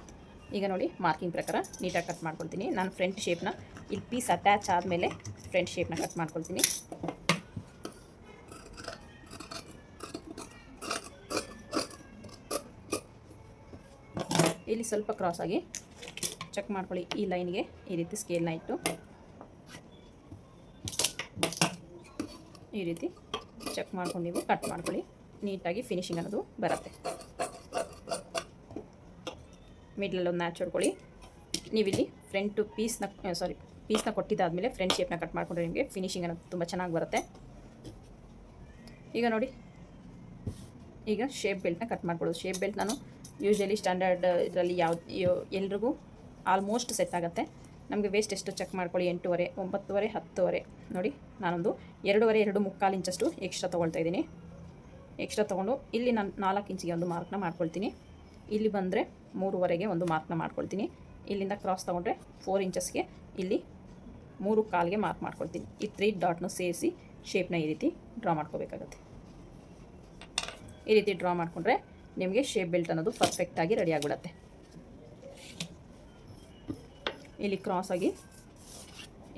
ಈಗ ನೋಡಿ ಮಾರ್ಕಿಂಗ್ ಪ್ರಕಾರ ನೀಟಾಗಿ ಕಟ್ ಮಾಡ್ಕೊಳ್ತೀನಿ. ನಾನು ಫ್ರಂಟ್ ಶೇಪ್ನ ಇಲ್ಲಿ ಪೀಸ್ ಅಟ್ಯಾಚ್ ಆದಮೇಲೆ ಫ್ರಂಟ್ ಶೇಪ್ನ ಕಟ್ ಮಾಡ್ಕೊಳ್ತೀನಿ. ಇಲ್ಲಿ ಸ್ವಲ್ಪ ಕ್ರಾಸಾಗಿ ಚೆಕ್ ಮಾಡ್ಕೊಳ್ಳಿ. ಈ ಲೈನ್ಗೆ ಈ ರೀತಿ ಸ್ಕೇಲ್ನ ಇಟ್ಟು ಈ ರೀತಿ ಚೆಕ್ ಮಾಡ್ಕೊಂಡು ನೀವು ಕಟ್ ಮಾಡ್ಕೊಳ್ಳಿ. ನೀಟಾಗಿ ಫಿನಿಶಿಂಗ್ ಅನ್ನೋದು ಬರುತ್ತೆ. ಮಿಡ್ಲಲ್ಲಿ ಒಂದು ಮ್ಯಾಚ್ ಹೊಡ್ಕೊಳ್ಳಿ. ನೀವಿಲ್ಲಿ ಫ್ರಂಟು ಪೀಸ್ನ ಕೊಟ್ಟಿದ್ದಾದಮೇಲೆ ಫ್ರಂಟ್ ಶೇಪ್ನ ಕಟ್ ಮಾಡಿಕೊಂಡ್ರೆ ನಿಮಗೆ ಫಿನಿಶಿಂಗ್ ಅನ್ನೋದು ತುಂಬ ಚೆನ್ನಾಗಿ ಬರುತ್ತೆ. ಈಗ ನೋಡಿ, ಈಗ ಶೇಪ್ ಬೆಲ್ಟ್ನ ಕಟ್ ಮಾಡ್ಕೊಳ್ಳೋದು. ಶೇಪ್ ಬೆಲ್ಟ್ ನಾನು ಯೂಶ್ವಲಿ ಸ್ಟ್ಯಾಂಡರ್ಡ್ ಇದರಲ್ಲಿ ಎಲ್ರಿಗೂ ಆಲ್ಮೋಸ್ಟ್ ಸೆಟ್ ಆಗುತ್ತೆ. ನಮಗೆ ವೇಸ್ಟ್ ಎಷ್ಟು ಚೆಕ್ ಮಾಡ್ಕೊಳ್ಳಿ. 8.5, 9.5, 10.5. ನೋಡಿ ನಾನೊಂದು 2.5, 2.75 ಇಂಚಷ್ಟು ಎಕ್ಸ್ಟ್ರಾ ತೊಗೊಳ್ತಾ ಇದ್ದೀನಿ. ಎಕ್ಸ್ಟ್ರಾ ತೊಗೊಂಡು ಇಲ್ಲಿ ನಾನು 4 ಇಂಚಿಗೆ ಒಂದು ಮಾರ್ಕ್ನ ಮಾಡ್ಕೊಳ್ತೀನಿ. ಇಲ್ಲಿ ಬಂದರೆ 3.5ಗೆ ಒಂದು ಮಾರ್ಕ್ನ ಮಾಡ್ಕೊಳ್ತೀನಿ. ಇಲ್ಲಿಂದ ಕ್ರಾಸ್ ತೊಗೊಂಡ್ರೆ 4 ಇಂಚಸ್ಗೆ ಇಲ್ಲಿ 3.25ಗೆ ಮಾರ್ಕ್ ಮಾಡ್ಕೊಳ್ತೀನಿ. ಈ 3 ಡಾಟ್ನು ಸೇರಿಸಿ ಶೇಪ್ನ ಈ ರೀತಿ ಡ್ರಾ ಮಾಡ್ಕೋಬೇಕಾಗತ್ತೆ. ಈ ರೀತಿ ಡ್ರಾ ಮಾಡಿಕೊಂಡ್ರೆ ನಿಮಗೆ ಶೇಪ್ ಬೆಲ್ಟ್ ಅನ್ನೋದು ಪರ್ಫೆಕ್ಟಾಗಿ ರೆಡಿ ಆಗಿಬಿಡುತ್ತೆ. ಇಲ್ಲಿ ಕ್ರಾಸಾಗಿ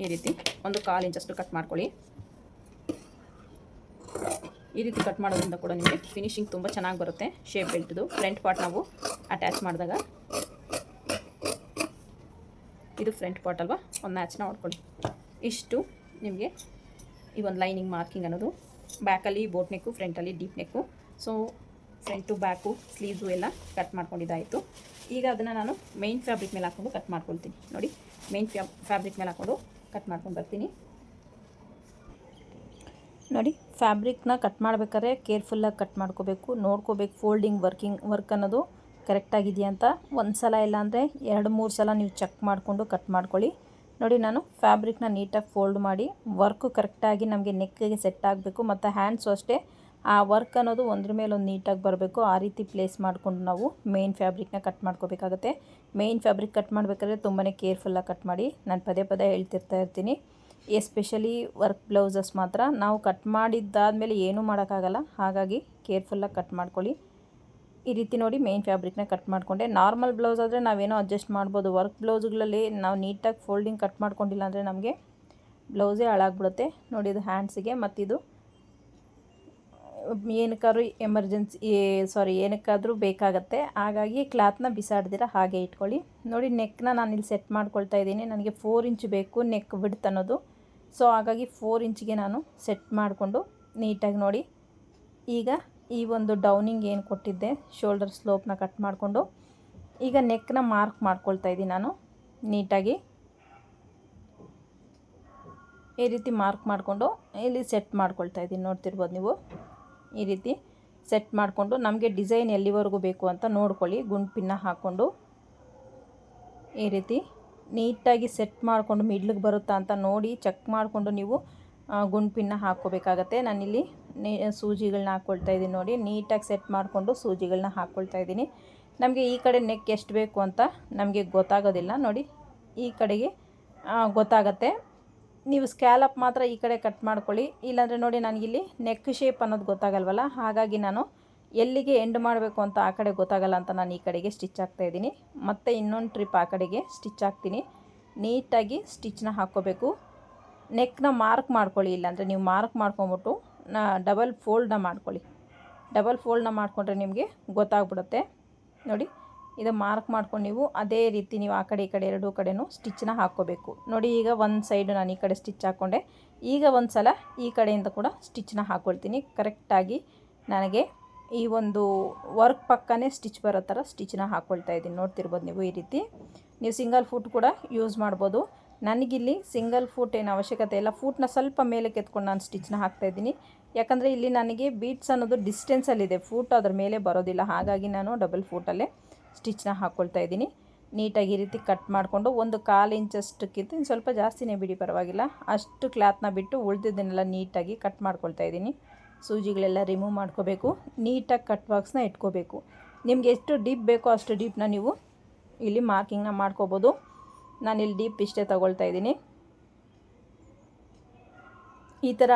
ಈ ರೀತಿ 1/4 ಇಂಚಷ್ಟು ಕಟ್ ಮಾಡ್ಕೊಳ್ಳಿ. ಈ ರೀತಿ ಕಟ್ ಮಾಡೋದ್ರಿಂದ ಕೂಡ ನಿಮಗೆ ಫಿನಿಶಿಂಗ್ ತುಂಬ ಚೆನ್ನಾಗಿ ಬರುತ್ತೆ. ಶೇಪ್ ಬೆಲ್ಟ್ದು ಫ್ರಂಟ್ ಪಾರ್ಟ್ ನಾವು ಅಟ್ಯಾಚ್ ಮಾಡಿದಾಗ ಇದು ಫ್ರಂಟ್ ಪಾರ್ಟ್ ಅಲ್ವಾ, ಒಂದು ಮ್ಯಾಚ್ನ ಹೊಡ್ಕೊಳ್ಳಿ. ಇಷ್ಟು ನಿಮಗೆ ಈ ಒಂದು ಲೈನಿಂಗ್ ಮಾರ್ಕಿಂಗ್ ಅನ್ನೋದು ಬ್ಯಾಕಲ್ಲಿ ಬೋಟ್ ನೆಕ್ಕು, ಫ್ರಂಟಲ್ಲಿ ಡೀಪ್ ನೆಕ್ಕು. ಸೊ ಫ್ರಂಟು ಬ್ಯಾಕು ಸ್ಲೀವ್ಸು ಎಲ್ಲ ಕಟ್ ಮಾಡ್ಕೊಂಡಿದ್ದಾಯಿತು. ಈಗ ಅದನ್ನು ನಾನು ಮೇನ್ ಫ್ಯಾಬ್ರಿಕ್ ಮೇಲೆ ಹಾಕ್ಕೊಂಡು ಕಟ್ ಮಾಡ್ಕೊಳ್ತೀನಿ. ನೋಡಿ ಮೇನ್ ಫ್ಯಾಬ್ರಿಕ್ ಮೇಲೆ ಹಾಕ್ಕೊಂಡು ಕಟ್ ಮಾಡ್ಕೊಂಡು ಬರ್ತೀನಿ. ನೋಡಿ ಫ್ಯಾಬ್ರಿಕ್ನ ಕಟ್ ಮಾಡಬೇಕಾದ್ರೆ ಕೇರ್ಫುಲ್ಲಾಗಿ ಕಟ್ ಮಾಡ್ಕೋಬೇಕು, ನೋಡ್ಕೋಬೇಕು ಫೋಲ್ಡಿಂಗ್ ವರ್ಕ್ ಅನ್ನೋದು ಕರೆಕ್ಟಾಗಿದೆಯಾ ಅಂತ. ಒಂದು ಸಲ ಇಲ್ಲಾಂದರೆ 2-3 ಸಲ ನೀವು ಚೆಕ್ ಮಾಡಿಕೊಂಡು ಕಟ್ ಮಾಡ್ಕೊಳ್ಳಿ. ನೋಡಿ ನಾನು ಫ್ಯಾಬ್ರಿಕ್ನ ನೀಟಾಗಿ ಫೋಲ್ಡ್ ಮಾಡಿ ವರ್ಕು ಕರೆಕ್ಟಾಗಿ ನಮಗೆ ನೆಕ್ಕಿಗೆ ಸೆಟ್ ಆಗಬೇಕು. ಮತ್ತು ಹ್ಯಾಂಡ್ಸು ಅಷ್ಟೇ ಆ ವರ್ಕ್ ಅನ್ನೋದು ಒಂದ್ರ ಮೇಲೆ ಒಂದು ನೀಟಾಗಿ ಬರಬೇಕು. ಆ ರೀತಿ ಪ್ಲೇಸ್ ಮಾಡಿಕೊಂಡು ನಾವು ಮೇನ್ ಫ್ಯಾಬ್ರಿಕ್ನ ಕಟ್ ಮಾಡ್ಕೋಬೇಕಾಗುತ್ತೆ. ಮೇನ್ ಫ್ಯಾಬ್ರಿಕ್ ಕಟ್ ಮಾಡಬೇಕಾದ್ರೆ ತುಂಬಾ ಕೇರ್ಫುಲ್ಲಾಗಿ ಕಟ್ ಮಾಡಿ. ನಾನು ಪದೇ ಹೇಳ್ತಿರ್ತಾ ಇರ್ತೀನಿ. ಎಸ್ಪೆಷಲಿ ವರ್ಕ್ ಬ್ಲೌಸಸ್ ಮಾತ್ರ ನಾವು ಕಟ್ ಮಾಡಿದ್ದಾದಮೇಲೆ ಏನೂ ಮಾಡೋಕ್ಕಾಗಲ್ಲ. ಹಾಗಾಗಿ ಕೇರ್ಫುಲ್ಲಾಗಿ ಕಟ್ ಮಾಡ್ಕೊಳ್ಳಿ. ಈ ರೀತಿ ನೋಡಿ ಮೇನ್ ಫ್ಯಾಬ್ರಿಕ್ನ ಕಟ್ ಮಾಡಿಕೊಂಡೆ. ನಾರ್ಮಲ್ ಬ್ಲೌಸ್ ಆದರೆ ನಾವೇನೋ ಅಡ್ಜಸ್ಟ್ ಮಾಡ್ಬೋದು. ವರ್ಕ್ ಬ್ಲೌಸ್ಗಳಲ್ಲಿ ನಾವು ನೀಟಾಗಿ ಫೋಲ್ಡಿಂಗ್ ಕಟ್ ಮಾಡ್ಕೊಂಡಿಲ್ಲ ಅಂದರೆ ನಮಗೆ ಬ್ಲೌಸೇ ಹಾಳಾಗ್ಬಿಡುತ್ತೆ. ನೋಡಿ ಇದು ಹ್ಯಾಂಡ್ಸಿಗೆ, ಮತ್ತಿದು ಏನಕ್ಕಾದರೂ ಬೇಕಾಗತ್ತೆ. ಹಾಗಾಗಿ ಕ್ಲಾತ್ನ ಬಿಸಾಡ್ದಿರ ಹಾಗೆ ಇಟ್ಕೊಳ್ಳಿ. ನೋಡಿ ನೆಕ್ನ ನಾನಿಲ್ಲಿ ಸೆಟ್ ಮಾಡ್ಕೊಳ್ತಾ ಇದ್ದೀನಿ. ನನಗೆ 4 ಇಂಚ್ ಬೇಕು ನೆಕ್ ಬಿಡ್ತ್ ಅನ್ನೋದು. ಸೊ ಹಾಗಾಗಿ 4 ಇಂಚಿಗೆ ನಾನು ಸೆಟ್ ಮಾಡಿಕೊಂಡು ನೀಟಾಗಿ ನೋಡಿ ಈಗ ಈ ಒಂದು ಡೌನಿಂಗ್ ಏನು ಕೊಟ್ಟಿದ್ದೆ ಶೋಲ್ಡರ್ ಸ್ಲೋಪ್ನ ಕಟ್ ಮಾಡಿಕೊಂಡು ಈಗ ನೆಕ್ನ ಮಾರ್ಕ್ ಮಾಡ್ಕೊಳ್ತಾ ಇದ್ದೀನಿ. ನಾನು ನೀಟಾಗಿ ಈ ರೀತಿ ಮಾರ್ಕ್ ಮಾಡಿಕೊಂಡು ಇಲ್ಲಿ ಸೆಟ್ ಮಾಡ್ಕೊಳ್ತಾ ಇದ್ದೀನಿ. ನೋಡ್ತಿರ್ಬೋದು ನೀವು ಈ ರೀತಿ ಸೆಟ್ ಮಾಡಿಕೊಂಡು ನಮಗೆ ಡಿಸೈನ್ ಎಲ್ಲಿವರೆಗೂ ಬೇಕು ಅಂತ ನೋಡ್ಕೊಳ್ಳಿ. ಗುಂಡು ಪಿನ್ನ ಹಾಕ್ಕೊಂಡು ಈ ರೀತಿ ನೀಟಾಗಿ ಸೆಟ್ ಮಾಡಿಕೊಂಡು ಮಿಡ್ಲಿಗೆ ಬರುತ್ತಾ ಅಂತ ನೋಡಿ ಚೆಕ್ ಮಾಡಿಕೊಂಡು ನೀವು ಗುಂಡು ಪಿನ್ನ ಹಾಕ್ಕೋಬೇಕಾಗತ್ತೆ. ನಾನಿಲ್ಲಿ ಸೂಜಿಗಳನ್ನ ಹಾಕ್ಕೊಳ್ತಾ ಇದ್ದೀನಿ. ನೋಡಿ ನೀಟಾಗಿ ಸೆಟ್ ಮಾಡಿಕೊಂಡು ಸೂಜಿಗಳನ್ನ ಹಾಕ್ಕೊಳ್ತಾ ಇದ್ದೀನಿ. ನಮಗೆ ಈ ಕಡೆ ನೆಕ್ ಎಷ್ಟು ಬೇಕು ಅಂತ ನಮಗೆ ಗೊತ್ತಾಗೋದಿಲ್ಲ. ನೋಡಿ ಈ ಕಡೆಗೆ ಗೊತ್ತಾಗತ್ತೆ. ನೀವು ಸ್ಕ್ಯಾಲಪ್ ಮಾತ್ರ ಈ ಕಡೆ ಕಟ್ ಮಾಡ್ಕೊಳ್ಳಿ. ಇಲ್ಲಾಂದರೆ ನೋಡಿ ನನಗಿಲ್ಲಿ ನೆಕ್ ಶೇಪ್ ಅನ್ನೋದು ಗೊತ್ತಾಗಲ್ವಲ್ಲ, ಹಾಗಾಗಿ ನಾನು ಎಲ್ಲಿಗೆ ಎಂಡ್ ಮಾಡಬೇಕು ಅಂತ ಆ ಕಡೆ ಗೊತ್ತಾಗಲ್ಲ ಅಂತ ನಾನು ಈ ಕಡೆಗೆ ಸ್ಟಿಚ್ ಹಾಕ್ತಾಯಿದ್ದೀನಿ. ಮತ್ತು ಇನ್ನೊಂದು ಟ್ರಿಪ್ ಆ ಕಡೆಗೆ ಸ್ಟಿಚ್ ಹಾಕ್ತೀನಿ. ನೀಟಾಗಿ ಸ್ಟಿಚ್ನ ಹಾಕ್ಕೋಬೇಕು. ನೆಕ್ನ ಮಾರ್ಕ್ ಮಾಡ್ಕೊಳ್ಳಿ, ಇಲ್ಲಾಂದರೆ ನೀವು ಮಾರ್ಕ್ ಮಾಡ್ಕೊಂಬಿಟ್ಟು ಡಬಲ್ ಫೋಲ್ಡ್ನ ಮಾಡ್ಕೊಳ್ಳಿ. ಡಬಲ್ ಫೋಲ್ಡ್ನ ಮಾಡಿಕೊಂಡ್ರೆ ನಿಮಗೆ ಗೊತ್ತಾಗ್ಬಿಡುತ್ತೆ. ನೋಡಿ, ಇದು ಮಾರ್ಕ್ ಮಾಡ್ಕೊಂಡು ನೀವು ಅದೇ ರೀತಿ ನೀವು ಆ ಕಡೆ ಈ ಕಡೆ ಎರಡೂ ಕಡೆನೂ ಸ್ಟಿಚ್ನ ಹಾಕ್ಕೋಬೇಕು. ನೋಡಿ, ಈಗ ಒಂದು ಸೈಡು ನಾನು ಈ ಕಡೆ ಸ್ಟಿಚ್ ಹಾಕ್ಕೊಂಡೆ. ಈಗ ಒಂದು ಸಲ ಈ ಕಡೆಯಿಂದ ಕೂಡ ಸ್ಟಿಚ್ನ ಹಾಕ್ಕೊಳ್ತೀನಿ. ಕರೆಕ್ಟಾಗಿ ನನಗೆ ಈ ಒಂದು ವರ್ಕ್ ಪಕ್ಕನೇ ಸ್ಟಿಚ್ ಬರೋ ಥರ ಸ್ಟಿಚ್ನ ಹಾಕ್ಕೊಳ್ತಾ ಇದ್ದೀನಿ. ನೋಡ್ತಿರ್ಬೋದು ನೀವು. ಈ ರೀತಿ ನೀವು ಸಿಂಗಲ್ ಫೂಟ್ ಕೂಡ ಯೂಸ್ ಮಾಡ್ಬೋದು. ನನಗಿಲ್ಲಿ ಸಿಂಗಲ್ ಫೂಟ್ ಏನು ಅವಶ್ಯಕತೆ ಇಲ್ಲ. ಫೂಟ್ನ ಸ್ವಲ್ಪ ಮೇಲಕ್ಕೆ ಎತ್ಕೊಂಡು ನಾನು ಸ್ಟಿಚ್ನ ಹಾಕ್ತಾಯಿದ್ದೀನಿ. ಯಾಕಂದರೆ ಇಲ್ಲಿ ನನಗೆ ಬೀಟ್ಸ್ ಅನ್ನೋದು ಡಿಸ್ಟೆನ್ಸಲ್ಲಿದೆ, ಫೂಟ್ ಅದ್ರ ಮೇಲೆ ಬರೋದಿಲ್ಲ. ಹಾಗಾಗಿ ನಾನು ಡಬಲ್ ಫೂಟಲ್ಲೇ ಸ್ಟಿಚ್ನ ಹಾಕ್ಕೊಳ್ತಾ ಇದ್ದೀನಿ. ನೀಟಾಗಿ ಈ ರೀತಿ ಕಟ್ ಮಾಡಿಕೊಂಡು 1/4 ಇಂಚಷ್ಟಕ್ಕಿಂತ ಇನ್ನು ಸ್ವಲ್ಪ ಜಾಸ್ತಿನೇ ಬಿಡಿ, ಪರವಾಗಿಲ್ಲ. ಅಷ್ಟು ಕ್ಲಾತ್ನ ಬಿಟ್ಟು ಉಳಿದಿದ್ದನ್ನೆಲ್ಲ ನೀಟಾಗಿ ಕಟ್ ಮಾಡ್ಕೊಳ್ತಾ ಇದ್ದೀನಿ. ಸೂಜಿಗಳೆಲ್ಲ ರಿಮೂವ್ ಮಾಡ್ಕೋಬೇಕು. ನೀಟಾಗಿ ಕಟ್ ಬಾಕ್ಸ್ನ ಇಟ್ಕೋಬೇಕು. ನಿಮ್ಗೆ ಎಷ್ಟು ಡೀಪ್ ಬೇಕೋ ಅಷ್ಟು ಡೀಪ್ನ ನೀವು ಇಲ್ಲಿ ಮಾರ್ಕಿಂಗ್ನ ಮಾಡ್ಕೋಬೋದು. ನಾನಿಲ್ಲಿ ಡೀಪ್ ಇಷ್ಟೇ ತಗೊಳ್ತಾ ಇದ್ದೀನಿ. ಈ ಥರ